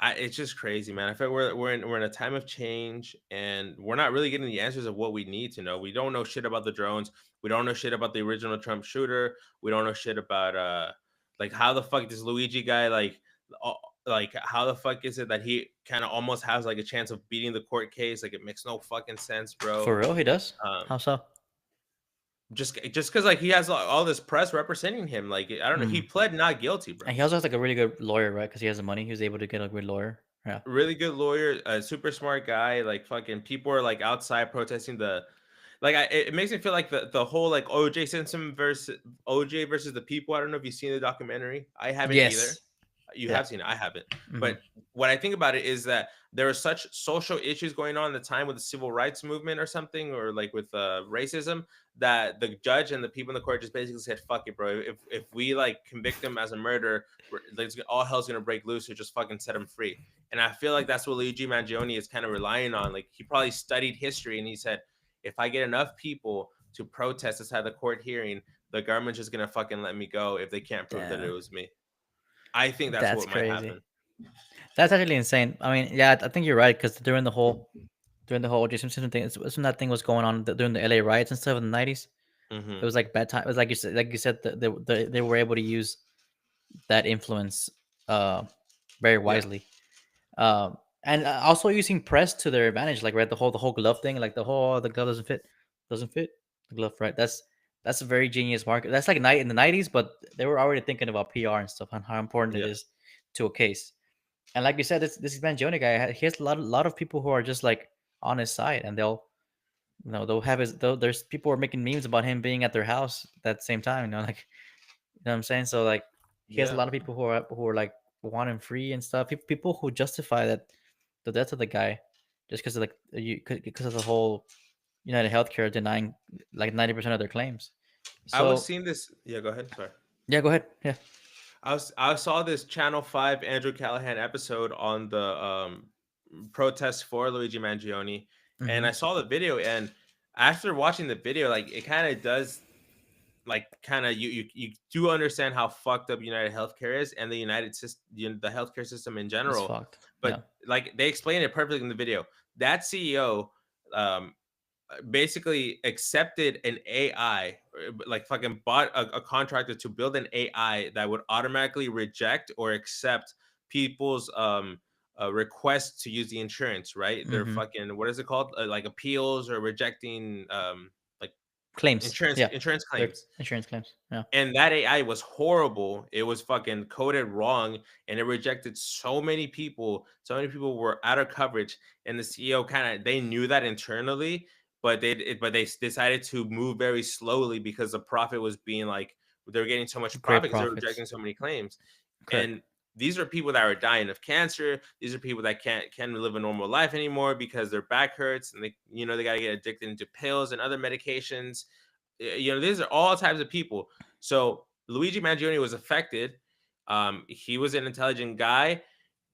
it's just crazy, man. I feel we're in a time of change, and we're not really getting the answers of what we need to know. We don't know shit about the drones. We don't know shit about the original Trump shooter. We don't know shit about like how the fuck does Luigi guy uh, like how the fuck is it that he kind of almost has like a chance of beating the court case? Like it makes no fucking sense, bro. For real, he does. Um, How so? just because like he has all this press representing him, like I don't know, he Mm. pled not guilty, bro. And he also has like a really good lawyer, right? Because he has the money. He was able to get a good lawyer. Yeah. Really good lawyer, a super smart guy. Like fucking people are like outside protesting it makes me feel like the whole like OJ Simpson versus OJ versus the people. I don't know if you've seen the documentary. I haven't either. Yes. You Yeah. have seen it. I haven't. Mhm. But what I think about it is that there are such social issues going on at the time with the civil rights movement or something, or like with racism, that the judge and the people in the court just basically said, "Fuck it, bro. If we like convict him as a murderer, like, all hell's gonna break loose. So just fucking set him free." And I feel like that's what Luigi Mangione is kind of relying on. Like, he probably studied history and he said, if I get enough people to protest inside the court hearing, the government's just gonna fucking let me go if they can't prove that it Damn. was me. I think that's That's what might crazy. happen. That's actually insane. I mean, yeah, I think you're right because during the whole O.J. Simpson thing, when that thing was going on during the LA riots and stuff in the '90s. It Hmm. was like bad time. It was like you said, they were able to use that influence very Yeah. wisely, and also using press to their advantage. Like, right, the whole glove thing, like the glove doesn't fit the glove, right? That's a very genius market. That's like night in the '90s, but they were already thinking about PR and stuff and how important it Yeah. is to a case. And like you said, this Mangione guy, he has a lot of people who are just like on his side, and they'll have his. There's people who are making memes about him being at their house at the same time. Like, you know what I'm saying? So like, he has a Yeah. lot of people who are like want him free and stuff. People who justify that the death of the guy just because of like because of the whole United Healthcare denying like 90% of their claims. I was So seeing this. Yeah, go ahead. Sorry. yeah, go ahead. Yeah. I saw this Channel 5 Andrew Callahan episode on the protest for Luigi Mangione, and Mm-hmm. I saw the video, and after watching the video, like, it kind of does, like, kind of, you do understand how fucked up United Healthcare is and the United system, the healthcare system in It's general. fucked. But Yeah. like, they explain it perfectly in the video. That CEO um basically accepted an AI, like fucking bought a contractor to build an AI that would automatically reject or accept people's requests to use the insurance, right? They're Mm-hmm. fucking, what is it called? Like, appeals or rejecting like Claims. Yeah. insurance Their claims. insurance claims. Yeah. And that AI was horrible. It was fucking coded wrong, and it rejected so many people. So many people were out of coverage, and the CEO kind of, they knew that internally, but they decided to move very slowly because the profit was being like, they were getting so much Great profit because they were profits. rejecting so many claims. Correct. And these are people that are dying of cancer. These are people that can't live a normal life anymore because their back hurts, and they got to get addicted into pills and other medications. These are all types of people. So Luigi Mangione was affected. He was an intelligent guy.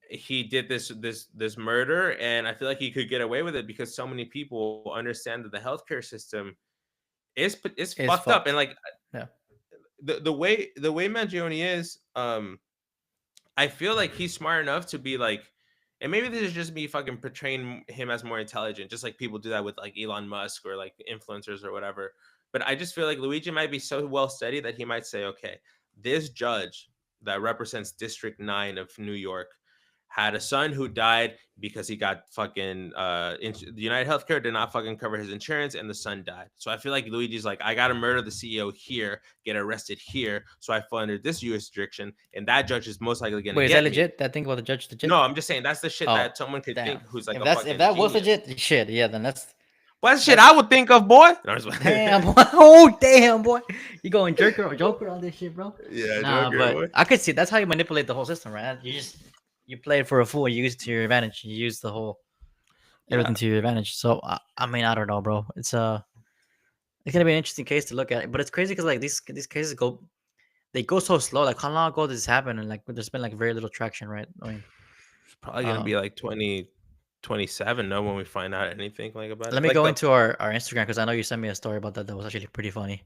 He did this murder, and I feel like he could get away with it because so many people understand that the healthcare system is It's fucked up. And fucked. like, Yeah. the way Mangione is, I feel like he's smart enough to be like, and maybe this is just me fucking portraying him as more intelligent, just like people do that with like Elon Musk or like influencers or whatever. But I just feel like Luigi might be so well studied that he might say, okay, this judge that represents District 9 of New York had a son who died because he got fucking the United Healthcare did not fucking cover his insurance, and the son died. So I feel like Luigi's like, I gotta murder the CEO here, get arrested here, so I fall under this jurisdiction, and that judge is most likely gonna Wait, is that get me. legit? That thing about the judge legit? No, I'm just saying that's the shit Oh, that someone could think damn. who's like If a that's if fucking that was genius. legit, shit, yeah, then Well, that's shit that's I would think of, boy. No, I'm just damn. Boy. Oh, damn, boy, you going Joker on this shit, bro? yeah, Nah, Joker, but boy. I could see that's how you manipulate the whole system, right? You play it for a fool. You use it to your advantage. You use the whole Yeah, everything to your advantage. So I mean, I don't know, bro. It's gonna be an interesting case to look at, but it's crazy because like these cases they go so slow. Like, how long ago did this happen? And like there's been like very little traction, right? I mean, it's probably gonna be um, like 2027. No, when we find out anything like about let it, me like go the into our Instagram because I know you sent me a story about that. That was actually pretty funny.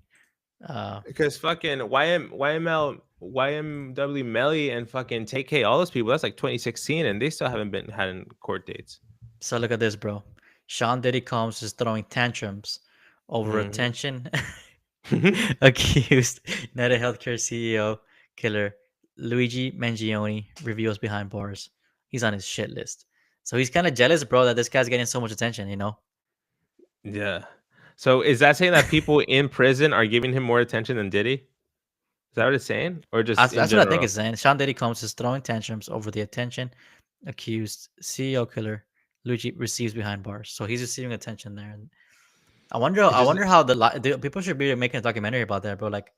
Uh, because fucking YMW Melly and fucking TK, all those people, that's like 2016, and they still haven't been had in court dates. so look at this, bro. Sean Diddy Combs is throwing tantrums over Hmm. attention. Accused United Healthcare CEO killer Luigi Mangione reveals behind bars. He's on his shit list. So he's kind of jealous, bro, that this guy's getting so much attention. Yeah. So is that saying that people in prison are giving him more attention than Diddy? Is that what it's saying, or just in That's what I think general? it's saying. Sean Diddy Combs is throwing tantrums over the attention accused CEO killer Luigi receives behind bars. So he's receiving attention there. And I wonder. It I just, wonder how the people should be making a documentary about that, bro. Like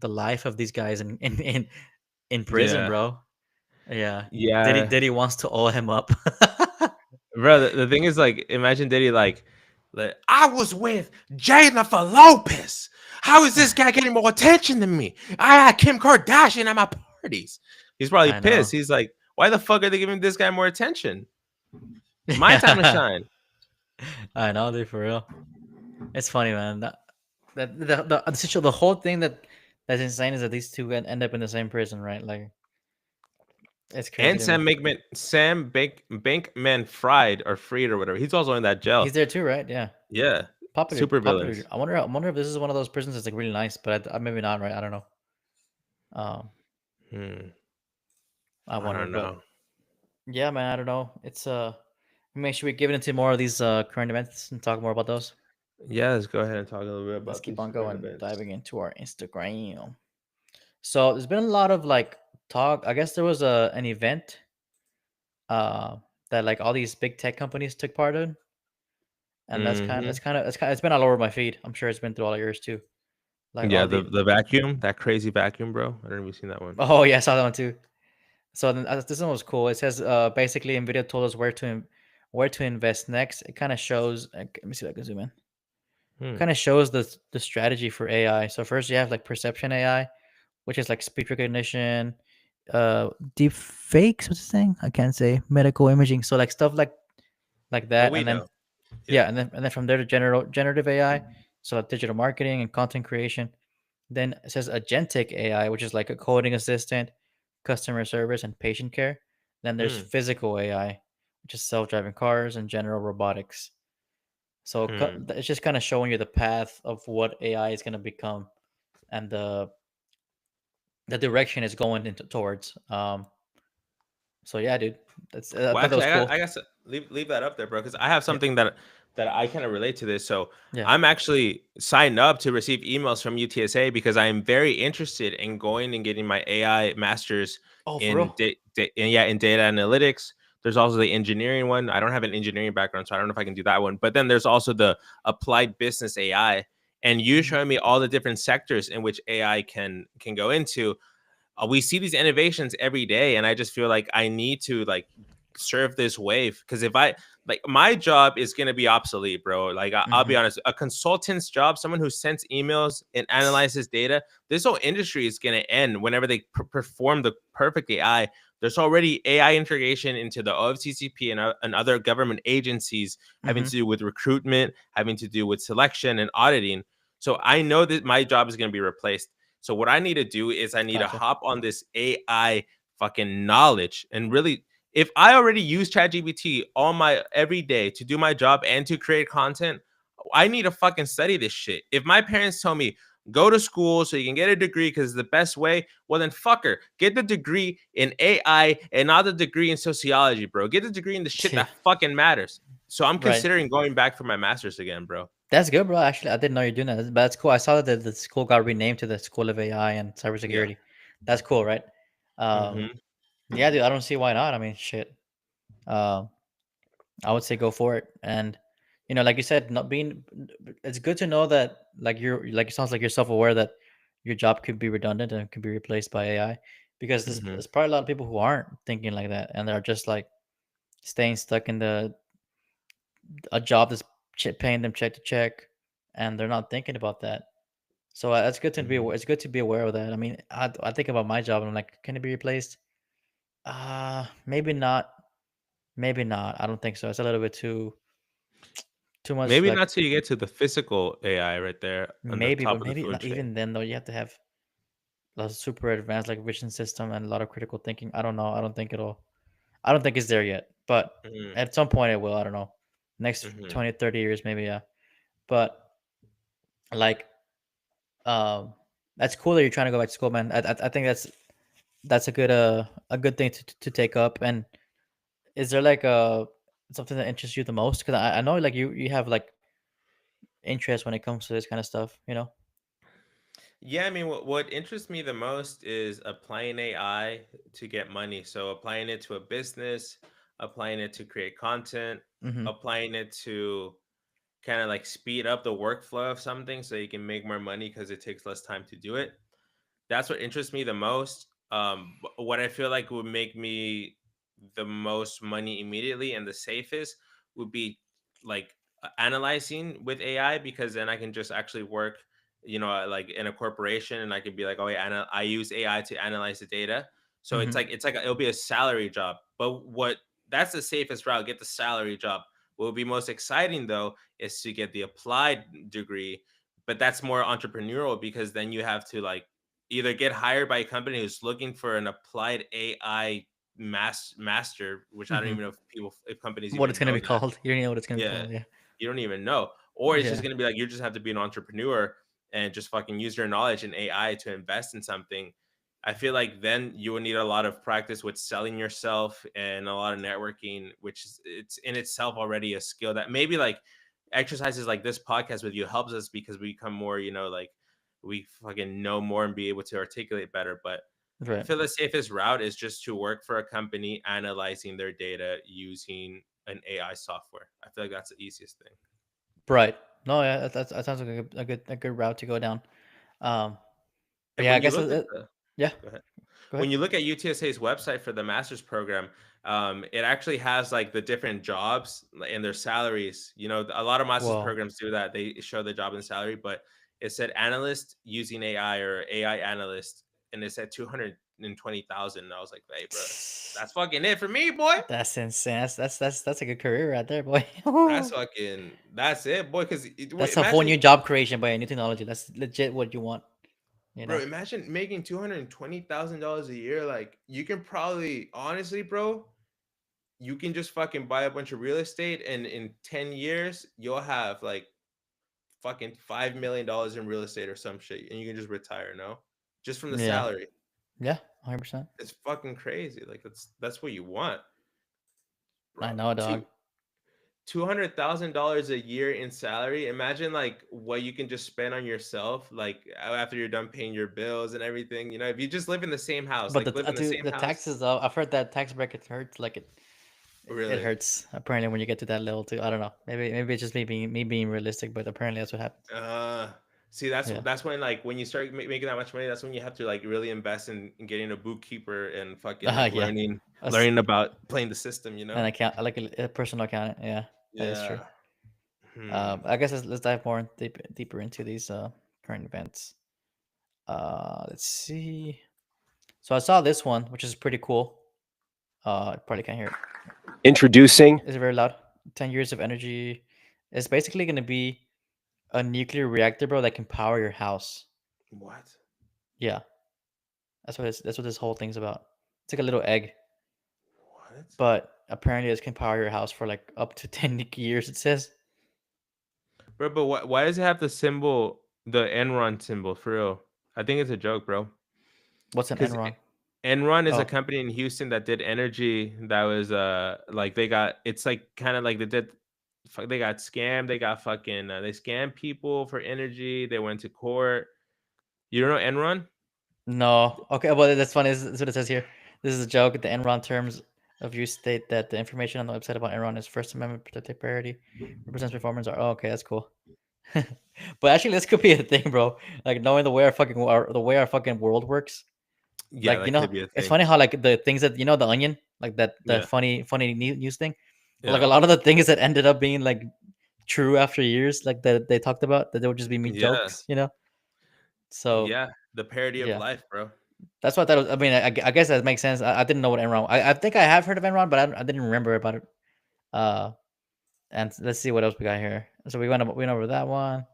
the life of these guys in prison, yeah. bro. Yeah. Diddy Yeah, Diddy wants to oil him up. bro. The thing is, like, imagine Diddy like, I was with Jennifer Lopez. How is this guy getting more attention than me? I had Kim Kardashian at my parties. He's probably I know. pissed. He's like, why the fuck are they giving this guy more attention? It's my time to Yeah. shine. I know, dude, for real. It's funny, man. The whole thing that's insane is that these two end up in the same prison, right? Like, it's crazy And to me. Bankman Fried or Freed or whatever. He's also in that jail. He's there too, right? Yeah. Yeah, Popular, super popular. villains. I wonder if this is one of those prisons that's like really nice, but maybe not, right? I don't know. Um, Hmm, I I wonder, don't but know. yeah, man, I don't know. It's make sure we give it into more of these current events and talk more about those. Yeah, let's go ahead and talk a little bit Let's about keep these on current going, events. diving into our Instagram. So there's been a lot of like talk. I guess there was an event uh that like all these big tech companies took part in, and Hmm. it's been all over my feed. I'm sure it's been through all of yours too. Like Yeah, all the the the vacuum, that crazy vacuum, bro. I don't know if you've seen that one. oh yeah, I saw that one too. So then, this one was cool. It says basically Nvidia told us where to invest next. It kind of shows. Let me see if I can zoom in. Hmm. Kind of shows the strategy for AI. So first you have like perception AI, which is like speech recognition, deep fakes. What's the thing? I can't say medical imaging. So like stuff like But that, we and then know. yeah, Yeah. and then from there to generative AI, so like digital marketing and content creation. Then it says agentic AI, which is like a coding assistant, customer service, and patient care. Then there's Hmm. physical AI, which is self-driving cars and general robotics. So Hmm. it's just kind of showing you the path of what AI is going to become and the direction it's going into towards. So yeah, dude, I Well, thought that actually, was I cool. guess leave that up there, bro, because I have Yeah, something that I kind of relate to this. So yeah. I'm actually signed up to receive emails from UTSA because I am very interested in going and getting my AI master's Oh, for in real? in data analytics. There's also the engineering one. I don't have an engineering background, so I don't know if I can do that one. But then there's also the applied business AI, and you Mhm. showing me all the different sectors in which AI can go into. We see these innovations every day, and I just feel like I need to like surf this wave, because if I like, my job is going to be obsolete, bro. Like, I'll be Mhm. honest, a consultant's job, someone who sends emails and analyzes data, this whole industry is going to end whenever they perform the perfect AI. There's already AI integration into the OFCCP and other government agencies, having Mhm. to do with recruitment, having to do with selection and auditing. So I know that my job is going to be replaced. So what I need to do is I need to Gotcha. hop on this AI fucking knowledge and really, if I already use ChatGPT all my every day to do my job and to create content, I need to fucking study this shit. If my parents tell me go to school so you can get a degree because it's the best way, well then fucker, get the degree in AI and not the degree in sociology, bro. Get the degree in the shit Yeah. that fucking matters. So I'm Right. considering going back for my master's again, bro. That's good, bro. Actually, I didn't know you're doing that, but that's cool. I saw that the school got renamed to the School of AI and Yeah. Cybersecurity. That's cool, right? Um, Hmm. yeah, dude. I don't see why not. I mean, shit. Um, I would say go for it. And like you said, not being. It's good to know that, like it sounds like you're self-aware that your job could be redundant and could be replaced by AI, because Hmm. there's probably a lot of people who aren't thinking like that, and they're just like staying stuck in a job that's paying them check to check, and they're not thinking about that. So that's good to be. Hmm. It's good to be aware of that. I mean, I think about my job and I'm like, can it be replaced? Maybe not. Maybe not. I don't think so. It's a little bit too much. Maybe Like not till you get to the physical AI right there on the maybe, top but of the maybe food not chain. even then though. You have to have a super advanced like vision system and a lot of critical thinking. I don't know. I don't think it'll. I don't think it's there yet. But Mhm, at some point it will. I don't know. Next mhm. 20, 30 years maybe. Yeah. But like that's cool that you're trying to go back to school, man. I think that's a good thing to take up. And is there like something that interests you the most? Because I know like you have like interest when it comes to this kind of stuff. Yeah, I mean, what interests me the most is applying AI to get money. So applying it to a business, applying it to create content, Mm-hmm. applying it to kind of like speed up the workflow of something so you can make more money because it takes less time to do it. That's what interests me the most. What I feel like would make me the most money immediately and the safest would be like analyzing with AI, because then I can just actually work, like in a corporation, and I could be like, oh yeah, I use AI to analyze the data. So Hmm. it'll be a salary job. But what that's the safest route, get the salary job. What would be most exciting though is to get the applied degree, but that's more entrepreneurial, because then you have to like either get hired by a company who's looking for an applied AI master, which I don't Hmm. even know if companies What it's even gonna know be that. called? You don't know what it's gonna be Yeah, called. Yeah. you don't even know. Or it's just Yeah. gonna be like you just have to be an entrepreneur and just fucking use your knowledge in AI to invest in something. I feel like then you would need a lot of practice with selling yourself and a lot of networking, which is it's in itself already a skill that maybe like exercises like this podcast with you helps us because we become more, like we fucking know more and be able to articulate better. But I Right. feel the safest route is just to work for a company analyzing their data using an AI software. I feel like that's the easiest thing. Right. No, yeah, that sounds like a good route to go down. Um, but And yeah, I when you guess look at yeah. go ahead. Go When ahead. you look at UTSA's website for the master's program, it actually has like the different jobs and their salaries. A lot of master's Well, programs do that. They show the job and salary, but it said analyst using AI or AI analyst, and it said 220,000. And I was like, hey, bro, that's fucking it for me, boy. that's insane. That's a good career right there, boy. That's it, boy. Because That's a whole imagine, new job creation by a new technology. That's legit what you want. You bro, know. imagine making $220,000 a year. Like, you can probably, honestly, bro, you can just fucking buy a bunch of real estate, and in 10 years, you'll have like fucking $5 million in real estate or some shit, and you can just retire, no? Just from the Yeah. salary. Yeah. 100%. It's fucking crazy. Like, that's what you want, I bro. know, dog. Two. $200,000 a year in salary. Imagine like what you can just spend on yourself, like after you're done paying your bills and everything. If you just live in the same house, But like live in the dude, same the house, taxes though, I've heard that tax bracket hurts. Like it really. hurts apparently when you get to that level too. I don't know. Maybe it's just me being realistic, but apparently that's what happens. Uh, See, that's Yeah. that's when like when you start making that much money, that's when you have to like really invest in getting a bookkeeper and fucking like Yeah. learning Us learning about playing the system. an account, like a personal accountant. Yeah, that is true. Yeah. Hmm. I guess let's dive more deeper into these current events. Let's see. So I saw this one, which is pretty cool. Probably can't hear it. Introducing Is it very loud? 10 years of energy. It's basically gonna be a nuclear reactor, bro, that can power your house. What? Yeah, that's what this whole thing's about. It's like a little egg, What? but apparently this can power your house for like up to 10 years. It says. Bro, but why does it have the symbol, the Enron symbol for real? I think it's a joke, bro. What's an Because Enron? Enron is a Oh, company in Houston that did energy that was like they got it's like kind of like they got scammed. They got fucking they scammed people for energy. They went to court. You don't know Enron? no. Okay, well that's funny. This is what it says here. This is a joke. The Enron terms of use state that the information on the website about Enron is First Amendment protected parity, represents performance. Are okay. That's cool. But actually, this could be a thing, bro. Like knowing the way our fucking world works. Yeah, Like that could be a it's thing. funny how like the things that the Onion, like that the Yeah, funny news thing. Like a yeah, lot of the things that ended up being like true after years, like that they talked about that they would just be me yeah, jokes. So yeah. The parody of yeah. life, bro. That's what that was. I mean, I guess that makes sense. I didn't know what Enron. I think I have heard of Enron, but I didn't remember about it. Uh, and let's see what else we got here. So we went over that one.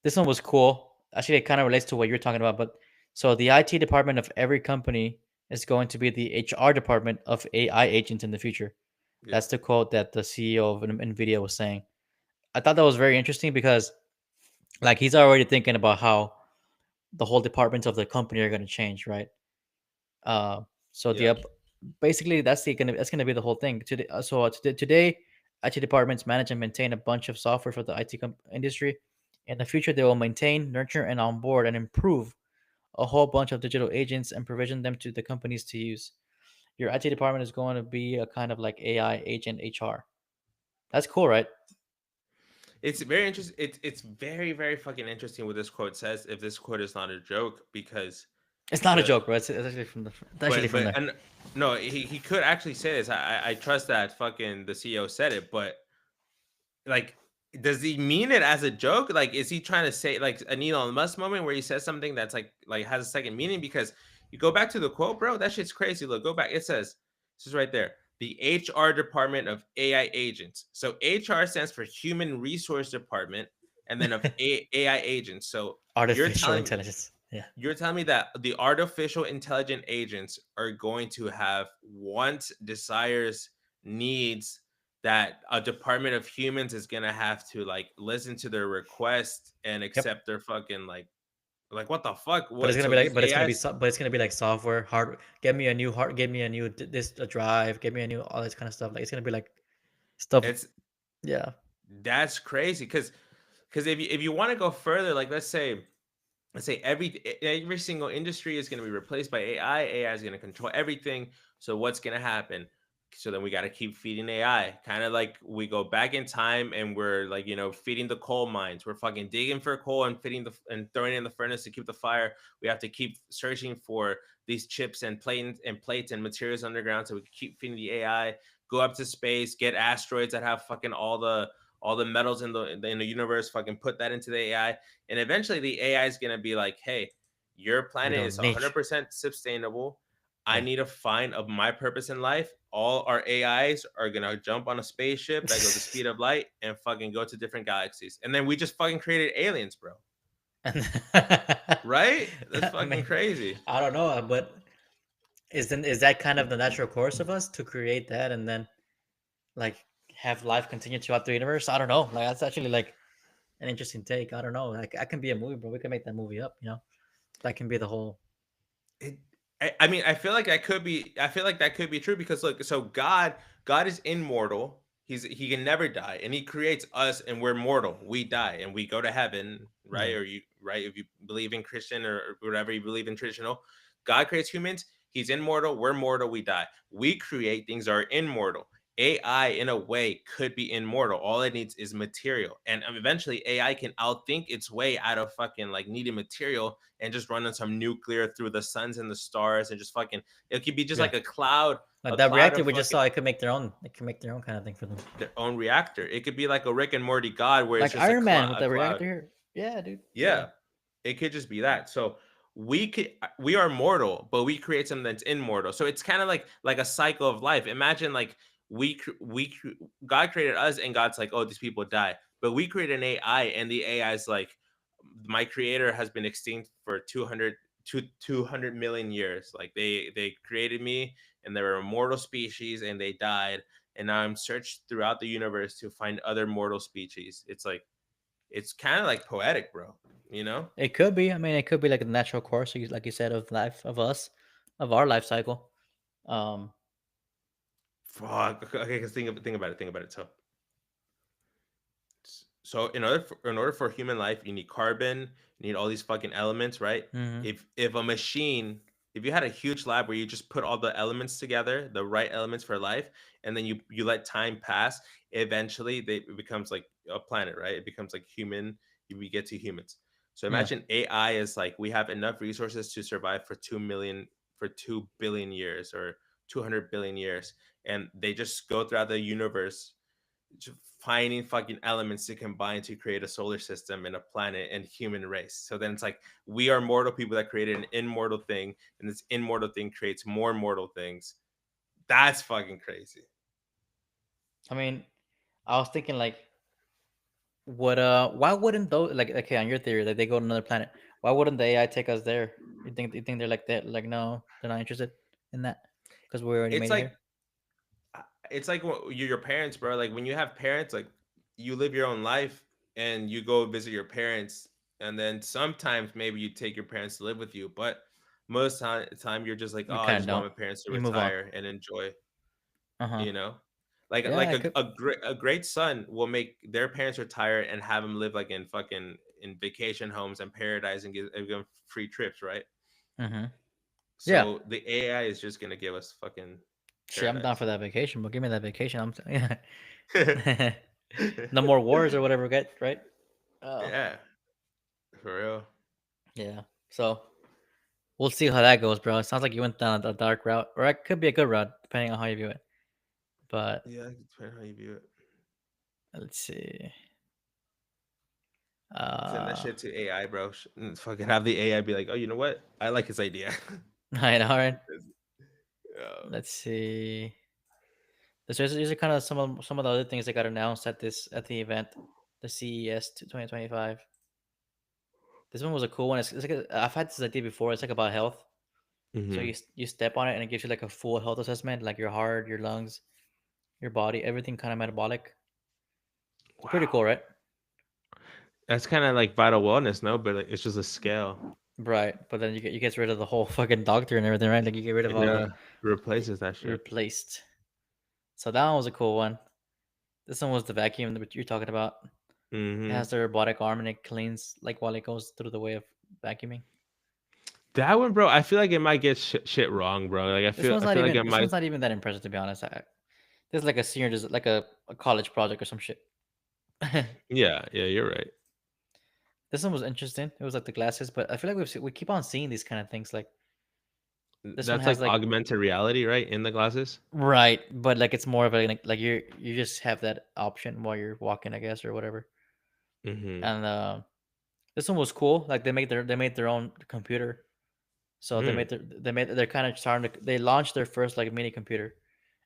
This one was cool. Actually, it kind of relates to what you're talking about. But so the IT department of every company is going to be the HR department of AI agents in the future. Yeah, That's the quote that the CEO of Nvidia was saying. I thought that was very interesting because like he's already thinking about how the whole departments of the company are going to change, right? Uh, so yeah, basically that's gonna be the whole thing. Today, IT departments manage and maintain a bunch of software for the IT industry. In the future, they will maintain, nurture, and onboard and improve a whole bunch of digital agents and provision them to the companies to use. Your IT department is going to be a kind of like AI agent HR. That's cool, right? it's very interesting. It's very very fucking interesting what this quote says. If this quote is not a joke, because It's not a But joke, bro. It's actually from the. It's actually from but there. and no, he could actually say this. I trust that fucking the CEO said it, but like, does he mean it as a joke? Like, is he trying to say like an Elon Musk moment where he says something that's like has a second meaning? Because you go back to the quote, bro, that shit's crazy. Look, go back. It says this is right there. The HR department of AI agents. So HR stands for Human Resource Department, and then of AI agents. So you're Artificial telling intelligence. Yeah. you're telling me that the artificial intelligent agents are going to have wants, desires, needs that a department of humans is going to have to like listen to their request and Yep. accept their fucking like what the fuck? But it's What gonna so be like, these but it's gonna be, AIs but it's gonna be like software, hard. Get me a new hard. Get me a new this a drive. Get me a new all this kind of stuff. Like it's gonna be like stuff. it's Yeah. that's crazy because if you want to go further, like let's say every single industry is going to be replaced by AI. AI is going to control everything. So what's going to happen? So then we got to keep feeding AI. Kind of like we go back in time and we're like, feeding the coal mines. We're fucking digging for coal and feeding and throwing it in the furnace to keep the fire. We have to keep searching for these chips and plates and materials underground so we can keep feeding the AI. Go up to space, get asteroids that have fucking all the metals in the universe. Fucking put that into the AI, and eventually the AI is going to be like, hey, your We planet is don't need you. 100% sustainable. I Yeah. need to find of my purpose in life. All our AIs are going to jump on a spaceship that goes the speed of light and fucking go to different galaxies. And then we just fucking created aliens, bro. And Right? That's I fucking mean, crazy. I don't know, but is that kind of the natural course of us to create that and then like have life continue throughout the universe? I don't know. Like that's actually like an interesting take. I don't know. Like I can be a movie, bro. We can make that movie up. That can be the whole. It, I mean, I feel like that could be true because look, so God is immortal. He can never die, and he creates us, and we're mortal. We die, and we go to heaven, right? Yeah. Or right? If you believe in Christian or whatever you believe in traditional, God creates humans. He's immortal. We're mortal. We die. We create things that are immortal. AI, in a way, could be immortal. All it needs is material, and eventually, AI can outthink its way out of fucking like needing material and just running some nuclear through the suns and the stars and just fucking it could be just Yeah. like Like a that cloud reactor of we just fucking saw, it could make their own. It can make their own kind of thing for them. their own reactor. It could be like a Rick and Morty god where it's Like just a Iron Man with cloud the cloud. reactor here. Yeah, dude. Yeah. Yeah. It could just be that. So we are mortal, but we create something that's immortal. So it's kind of like a cycle of life. Imagine like God created us and God's like, oh, these people die. But we create an AI and the AI is like, my creator has been extinct for 200 million years. Like they created me and they were a mortal species and they died. And now I'm searched throughout the universe to find other mortal species. It's kind of like poetic, bro. You know? It could be. I mean, it could be like a natural course, like you said, of life of us, of our life cycle. Um, Fuck. Okay, because think about it. Think about it. So in order for human life, you need carbon, you need all these fucking elements, right? mhm. If a machine, if you had a huge lab where you just put all the elements together, the right elements for life, and then you let time pass, eventually it becomes like a planet, right? It becomes like human. We get to humans. So Yeah. imagine AI is like we have enough resources to survive for 2 billion years or 200 billion years, and they just go throughout the universe finding fucking elements to combine to create a solar system and a planet and human race. So then it's like we are mortal people that created an immortal thing, and this immortal thing creates more mortal things. That's fucking crazy. I mean, I was thinking like, why wouldn't those like okay on your theory that they go to another planet? Why wouldn't the AI take us there? You think they're like that? Like no, they're not interested in that because we already It's made it like here. it's like your parents, bro. Like when you have parents, like you live your own life and you go visit your parents, and then sometimes maybe you take your parents to live with you, but most time you're just like, oh, You I kind of just want don't. my parents to You move on. retire and enjoy. Uh huh. You know, like Yeah, like I a, could. a great a great son will make their parents retire and have them live like in fucking in vacation homes and paradise and give them free trips, right? Mm-hmm. Yeah. So the AI is just gonna give us fucking Shit, I'm down for paradise. that vacation, but give me that vacation. Yeah. No more wars or whatever. Get right. Oh Yeah, for real. yeah. So We'll see how that goes, bro. It sounds like you went down a dark route, or it could be a good route, depending on how you view it. But Yeah, it depends how you view it. let's see. Send that Uh, shit to AI, bro. Fucking have the AI be like, oh, you know what? I like his idea. I know, right? Yeah. Let's see. These are kind of some of the other things that got announced at the event, the CES 2025. This one was a cool one. It's like I've had this idea before. It's like about health. So Hmm. you step on it and it gives you like a full health assessment, like your heart, your lungs, your body, everything kind of metabolic. It's pretty Wow. cool, right? That's kind of like vital wellness, no? But like, it's just a scale. Right. But then you get rid of the whole fucking doctor and everything, right? Like you get rid of all Yeah, the replaces that shit. replaced. So that one was a cool one. This one was the vacuum that you're talking about. It Hmm. has the robotic arm and it cleans like while it goes through the way of vacuuming. That one, bro. I feel like it might get shit wrong, bro. Like I feel like it This might. one's not even that impressive to be honest. This is like a senior, like a college project or some shit. Yeah, yeah, you're right. This one was interesting. It was like the glasses, but I feel like we keep on seeing these kind of things. Like this one That's has like like augmented reality, right? In the glasses. right, but like it's more of a like you just have that option while you're walking, I guess, or whatever. Hmm. And this one was cool. Like they made their own computer. So Hmm. they're kind of starting to they launched their first like mini computer,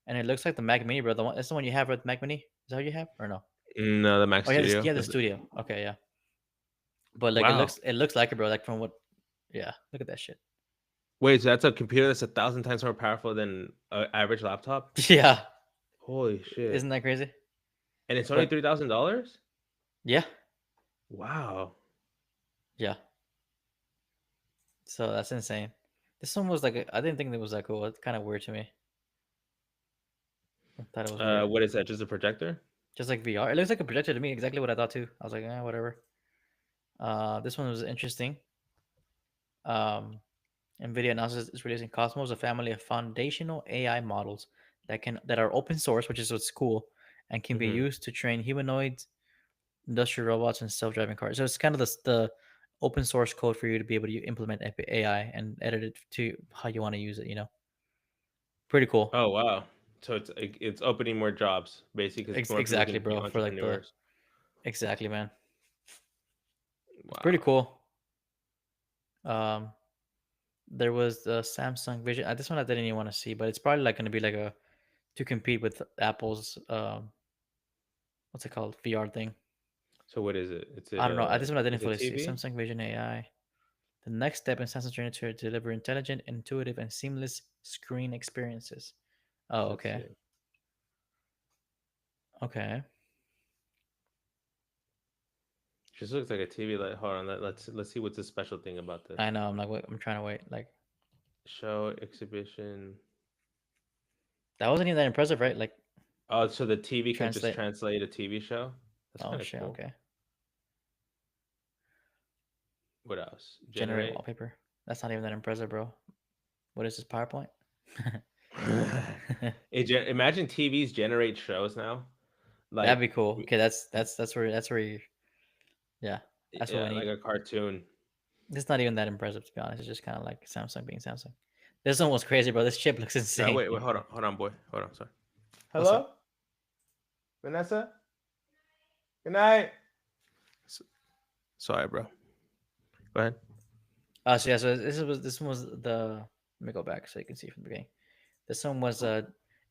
and it looks like the Mac Mini, bro. The one that's the one you have with Mac Mini. Is that what you have or no? No, the Mac Oh yeah, Studio. yeah, the Studio. Okay, yeah. But like Wow. it looks like it, bro. Like from what? Yeah, look at that shit. Wait, so that's a computer that's 1,000 times more powerful than an average laptop? Yeah, Holy shit! isn't that crazy? And it's only But $3,000. yeah, Wow. yeah. So that's insane. This one was like I didn't think it was that cool. It's kind of weird to me. I thought it was weird. What is that? Just a projector? Just like VR, it looks like a projector to me. Exactly what I thought too. I was like, whatever. This one was interesting. Um, NVIDIA announces it's releasing Cosmos, a family of foundational AI models that are open source, which is what's cool, and can be Hmm. used to train humanoids, industrial robots, and self-driving cars. So it's kind of the open source code for you to be able to implement AI and edit it to how you want to use it. Pretty cool. Oh wow. So it's opening more jobs, basically, because more people Exactly, can be bro. For like the entrepreneurs. exactly, man. It's pretty Wow. cool. Um, there was the Samsung Vision. This one I didn't even want to see, but it's probably like going to be like a to compete with Apple's what's it called VR thing. So what is it? I don't know. This one I didn't Is it fully see. TV? Samsung Vision AI. The next step in Samsung's journey to deliver intelligent, intuitive, and seamless screen experiences. Oh, Let's okay. see. Okay. Just looks like a TV. Like, hold on. Let's see what's the special thing about this. I know. I'm trying to wait. Like Show exhibition. that wasn't even that impressive, right? Like Oh, so the TV can just translate. translate a TV show. That's Oh kind of shit. cool. Okay. What else? Generate Generate. wallpaper. That's not even that impressive, bro. What is this PowerPoint? Imagine TVs generate shows now. That'd Like, be cool. Okay, that's where you. Yeah, that's what we yeah, like need. a cartoon. It's not even that impressive to be honest. It's just kind of like Samsung being Samsung. This one was crazy, bro. This chip looks insane. Wait, hold on, boy. Hold on, sorry. What's up? Hello, Vanessa. Good night. Sorry, bro. Go ahead. So yeah, so this one was the. Let me go back so you can see from the beginning. This one was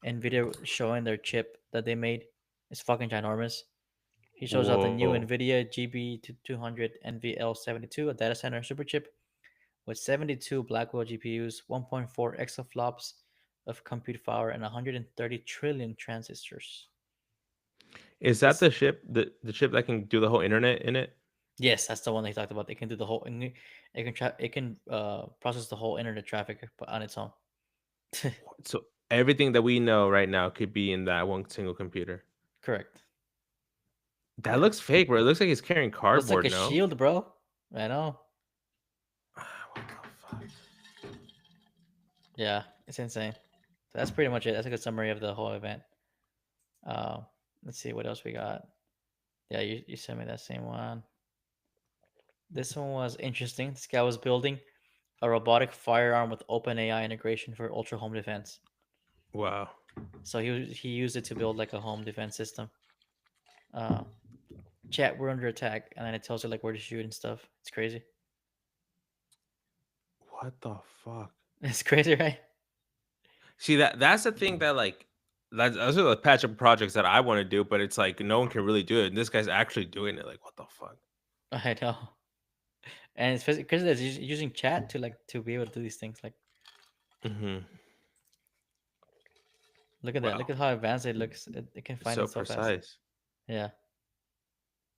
Nvidia showing their chip that they made. It's fucking ginormous. He shows out the new Whoa. Nvidia GB200 NVL72, a data center super chip with 72 Blackwell GPUs, 1.4 exaflops of compute power, and 130 trillion transistors. Is that This the chip the chip that can do the whole internet in it? Yes, that's the one they talked about. They can do the whole. It can process the whole internet traffic on its own. So everything that we know right now could be in that one single computer. Correct. That Yeah. looks fake, bro. It looks like he's carrying Looks like cardboard, a no? shield, bro. I know. What the fuck? Yeah, it's insane. So that's pretty much it. That's a good summary of the whole event. Uh, let's see what else we got. Yeah, you sent me that same one. This one was interesting. This guy was building a robotic firearm with OpenAI integration for ultra home defense. Wow. So he used it to build like a home defense system. Uh, Chat, we're under attack, and then it tells you like where to shoot and stuff. It's crazy. What the fuck? It's crazy, right? See, that's the thing that like those are the patch up projects that I want to do, but it's like no one can really do it. And this guy's actually doing it. Like, what the fuck? I know. And it's because they're using chat to like to be able to do these things. Like, Mm-hmm. look at that. Look Wow. at how advanced it looks. It can It's find so it so fast. precise. Yeah,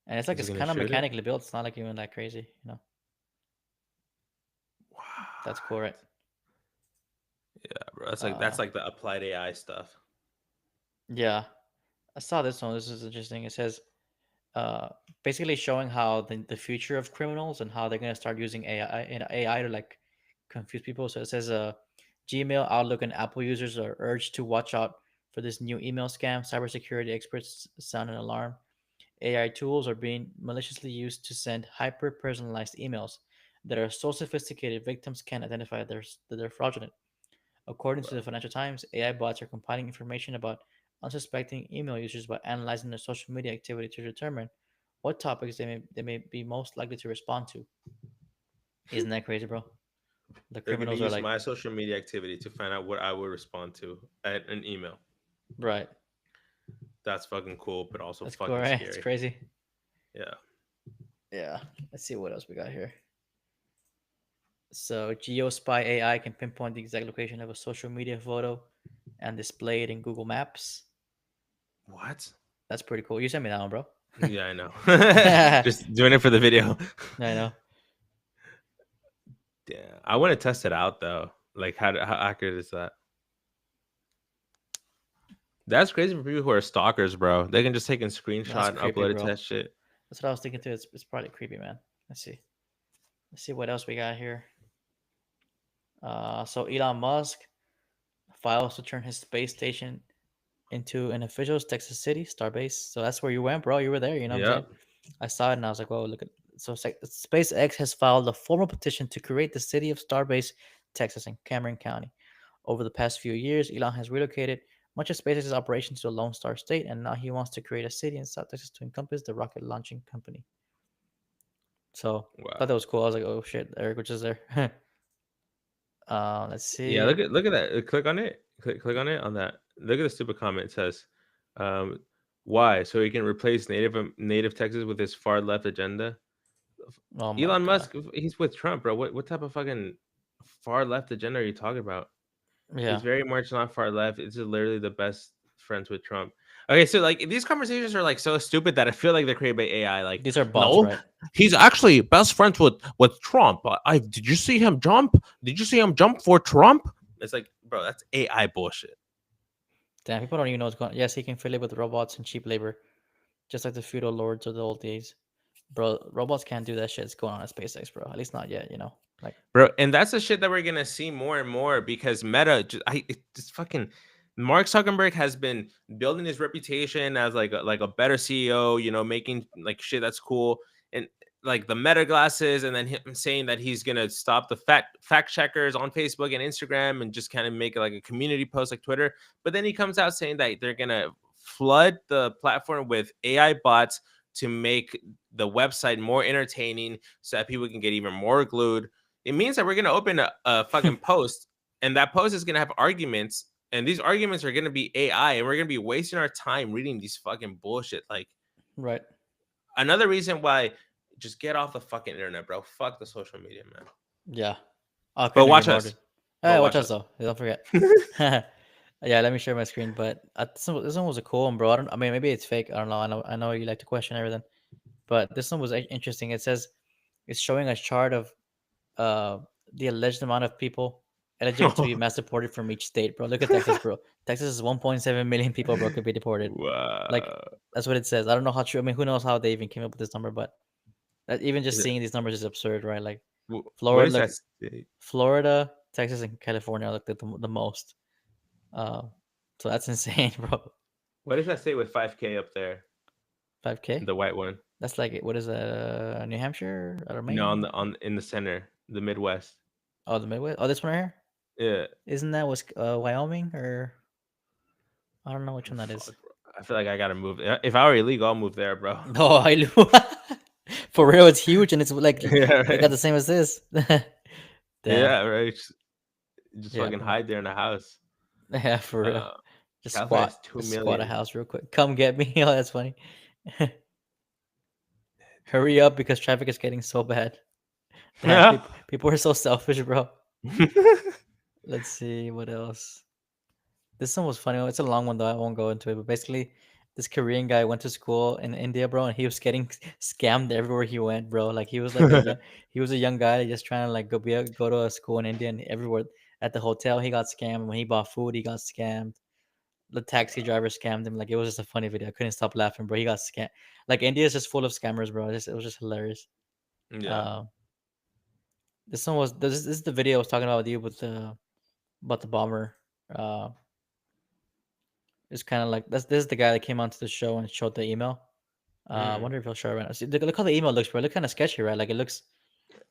and it's like Is he it's gonna kind of shoot it? mechanically built. It's not like even that crazy. That's cool, Wow. right? Yeah, bro. That's like Uh, the applied AI stuff. yeah. I saw this one. This is interesting. It says uh, basically showing how the future of criminals and how they're gonna start using AI to like confuse people. So it says Gmail, Outlook, and Apple users are urged to watch out for this new email scam. Cybersecurity experts sound an alarm. AI tools are being maliciously used to send hyper personalized emails that are so sophisticated victims can't identify that they're fraudulent. According to the Wow. Financial Times, AI bots are compiling information about unsuspecting email users by analyzing their social media activity to determine what topics they may be most likely to respond to. Isn't that crazy, bro? The They're gonna criminals are use like, my social media activity to find out what I would respond to at an email. right, That's fucking cool, but also that's cool, fucking right? It's scary. crazy. Yeah. Yeah. Let's see what else we got here. So, GeoSpy AI can pinpoint the exact location of a social media photo and display it in Google Maps. What? That's pretty cool. You sent me that one, bro. Yeah, I know. I Just doing it for the video. know. Yeah, I want to test it out though. Like, how accurate is that? That's crazy for people who are stalkers, bro. They can just take a That's screenshot and creepy, upload it to bro. that shit. That's what I was thinking too. It's probably creepy, man. Let's see. Let's see what else we got here. So Elon Musk files to turn his space station into an official Texas City Starbase. So that's where you went, bro. You were there. You know what I'm saying? Yep. I saw it and I was like, "Whoa, look at." So SpaceX has filed a formal petition to create the city of Starbase, Texas, in Cameron County. Over the past few years, Elon has relocated much of SpaceX's operations to a Lone Star State, and now he wants to create a city in South Texas to encompass the rocket launching company. So I thought Wow. that was cool. I was like, "Oh shit, Eric, which is there?" Let's Yeah, see. look at that. Click on it. Click on it on that. Look at the stupid comment. It says, um, "Why? So he can replace native Texas with his far left agenda." Oh my Elon god. Musk, he's with Trump, bro. What type of fucking far left agenda are you talking about? He's Yeah, very much not far left. It's just literally the best friends with Trump. Okay, so like these conversations are like so stupid that I feel like they're created by AI. Like, these are bots, no, right? he's actually best friends with Trump. I did you see him jump? Did you see him jump for Trump? It's like, bro, that's AI bullshit. Damn, people don't even know what's going on. Yes, he can fill it with robots and cheap labor, just like the feudal lords of the old days. Bro, robots can't do that shit that's going on at SpaceX, bro. At least not yet, Like, Bro, and that's the shit that we're gonna see more and more because Meta just fucking Mark Zuckerberg has been building his reputation as like a better CEO, making like shit that's cool, and like the Meta glasses, and then him saying that he's gonna stop the fact checkers on Facebook and Instagram and just kind of make it like a community post like Twitter. But then he comes out saying that they're gonna flood the platform with AI bots to make the website more entertaining so that people can get even more glued. It means that we're going to open a fucking post, and that post is going to have arguments, and these arguments are going to be AI, and we're going to be wasting our time reading these fucking bullshit. Like, right. another reason why, just get off the fucking internet, bro. Fuck the social media, man. Yeah. I But couldn't agree watch more, us. dude. But Hey, watch watch us us. though. Don't forget. Yeah, let me share my screen. But this one was a cool one, bro. I mean, maybe it's fake. I don't know. I know you like to question everything, but this one was interesting. It says it's showing a chart of uh the alleged amount of people eligible to be mass deported from each state, bro. Look at Texas, bro. Texas is 1.7 million people, bro, could be deported. Like Wow. that's what it says. I don't know how true. I mean, who knows how they even came up with this number, but even Is just it, seeing these numbers is absurd, right? Like what Florida, is that look, state? Florida, Texas, and California are like the most. Uh, so that's insane, bro. What does that say with 5K up there? 5K. The white one. That's like what is that? New Hampshire or No, Maine? on in the center, the Midwest. Oh, the Midwest. Oh, this one right here. Yeah. Isn't that was Wyoming or I don't know which one that is. Fuck, bro. I feel like I gotta move. If I were illegal, I'll move there, bro. No, I knew. For real, it's huge and it's like Yeah, they got right. the same as this. Damn. Yeah, right. Just Yeah, fucking bro. hide there in a house. Yeah, for real. Uh, Just California has two just squat a million. house real quick. Come get me. Oh, that's funny. Hurry up because traffic is getting so bad. Damn, people are so selfish, bro. Let's see what else. This one was funny. It's a long one though. I won't go into it. But basically, this Korean guy went to school in India, bro, and he was getting scammed everywhere he went, bro. Like he was like he was a young guy just trying to like go to a school in India, and everywhere at the hotel he got scammed. When he bought food, he got scammed. The taxi driver scammed him. Like it was just a funny video. I couldn't stop laughing, bro. He got scammed. Like India is just full of scammers, bro. It was just hilarious. Yeah. Uh, this one was this is the video I was talking about with you with the about the bomber. Uh, it's kind of like this is the guy that came onto the show and showed the email. I Mm. wonder if he'll show it right now. See, look how the email looks, bro. It looks kind of sketchy, right? Like It looks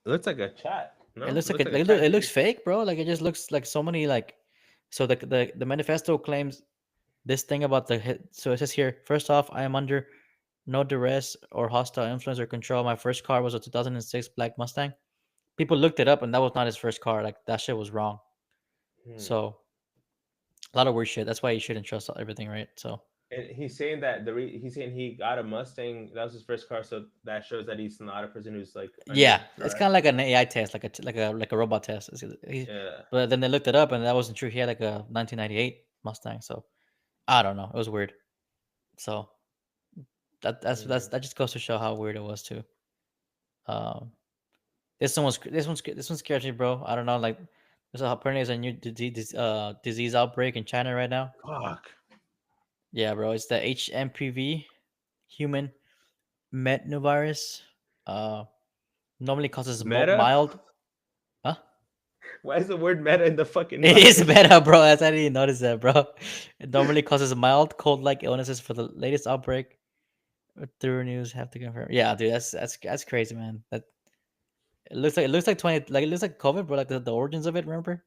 like a chat. it No, looks it like looks like a chat it looks GPT. fake, bro. Like it just looks like so many like. So the manifesto claims this thing about the hit. So it says here, first off, I am under no duress or hostile influence or control. My first car was a 2006 Black Mustang. People looked it up, and that was not his first car. Like that shit was wrong. Hmm. So a lot of weird shit. That's why you shouldn't trust everything, right? So And he's saying that he's saying he got a Mustang. That was his first car, so that shows that he's not a person who's like under yeah, it's kind duress. of like an AI test, like a robot test. Yeah. But then they looked it up, and that wasn't true. He had like a 1998 Mustang. So I don't know. It was weird. So Mm. that just goes to show how weird it was too. Um, this one scares me, bro. I don't know. Like apparently there's a new disease outbreak in China right now. Fuck. Yeah, bro. It's the HMPV, human metanovirus. Uh, Normally causes Meta? mild. Huh? Why is the word meta in the fucking It is fucking? meta, bro. I didn't even notice that, bro. It normally causes mild cold-like illnesses. For the latest outbreak, through news have to confirm. Yeah, dude, that's crazy, man. That it looks like 20 like it looks like COVID, bro. Like the origins of it. Remember?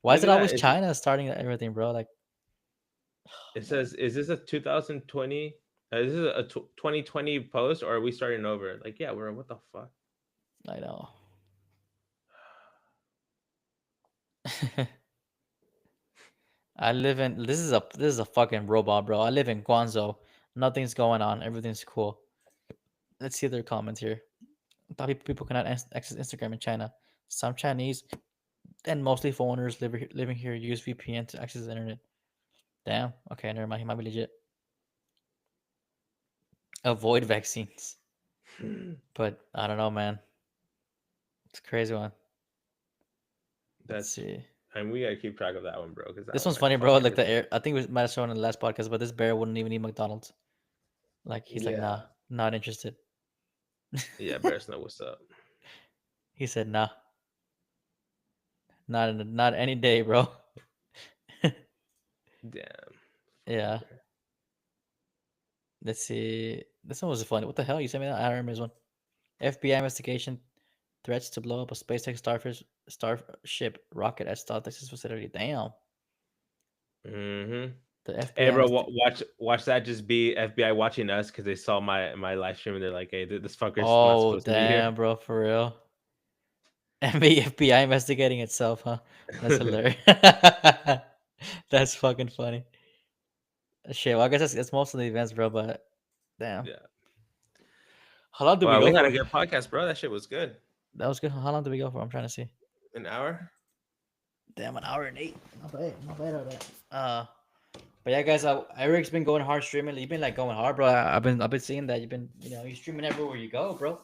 Why is Look it at that. always China starting everything, bro? Like It says, "Is this a 2020? Is this a 2020 post, or are we starting over?" Like, yeah, we're what the fuck? I know. I live in this is a fucking robot, bro. I live in Guangzhou. Nothing's going on. Everything's cool. Let's see their comments here. Thought people cannot access Instagram in China. Some Chinese and mostly foreigners living here use VPN to access the internet. Damn. Okay, never mind. He might be legit. Avoid vaccines. But I don't know, man. It's a crazy one. Let's That's, see. and we gotta keep track of that one, bro, because that This one one's might funny, bro. fuck Like the everything. air. I think we might have shown in the last podcast, but this bear wouldn't even eat McDonald's. Like he's like, nah, Yeah, not interested. yeah. Bears know what's up. He said, nah, not any day, bro. Damn. Yeah. Fucking bear. Let's see. This one was funny. What the hell? You sent me that? I don't remember this one. FBI investigation threats to blow up a SpaceX Starship rocket at South Texas facility. Damn. Mm-hmm. The Hey, FBI bro, watch that just be FBI watching us because they saw my live stream and they're like, "Hey, this fucker's not Oh, supposed to be here." damn, bro, for real. FBI investigating itself, huh? That's hilarious. That's fucking funny. Shit, well, I guess that's most of the events, bro, but damn. Yeah. How long did we Wow, go we had a for? good podcast, bro. That shit was good. That was good. How long did we go for? I'm trying to see. An hour. Damn, an hour and eight. Not bad on that. But yeah, guys, Eric's been going hard streaming. You've been like going hard, bro. I've been seeing that you've been, you're streaming everywhere you go, bro.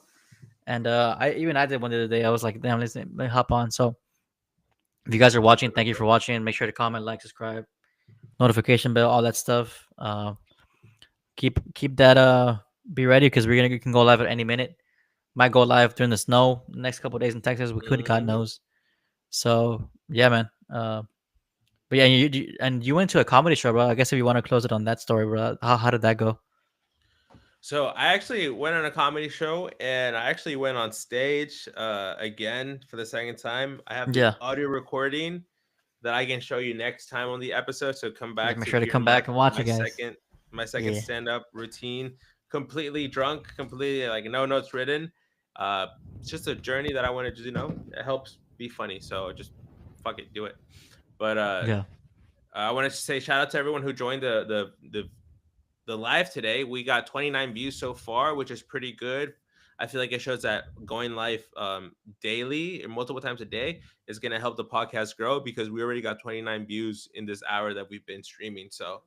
And I did one the other day. I was like, damn, let me hop on. So if you guys are watching, thank you for watching. Make sure to comment, like, subscribe, notification bell, all that stuff. Keep that be ready because we can go live at any minute. Might go live during the snow next couple days in Texas. We could, God Mm-hmm. knows. So yeah, man. But yeah, you went to a comedy show, bro. I guess if you want to close it on that story, bro, how did that go? So I actually went on a comedy show, and I actually went on stage again for the second time. I have the Yeah. audio recording that I can show you next time on the episode. So come Yeah. back Make to sure to hear come back and watch it, my guys. second Yeah. stand up routine. Completely drunk, completely like no notes written. It's just a journey that I wanted to, it helps be funny. So just fuck it, do it. But Yeah. I wanted to say shout out to everyone who joined the live today. We got 29 views so far, which is pretty good. I feel like it shows that going live daily and multiple times a day is going to help the podcast grow, because we already got 29 views in this hour that we've been streaming. So,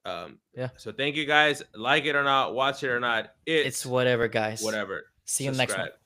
Yeah. so thank you guys. Like it or not, watch it or not, It's whatever, guys. whatever. See you next one. Subscribe.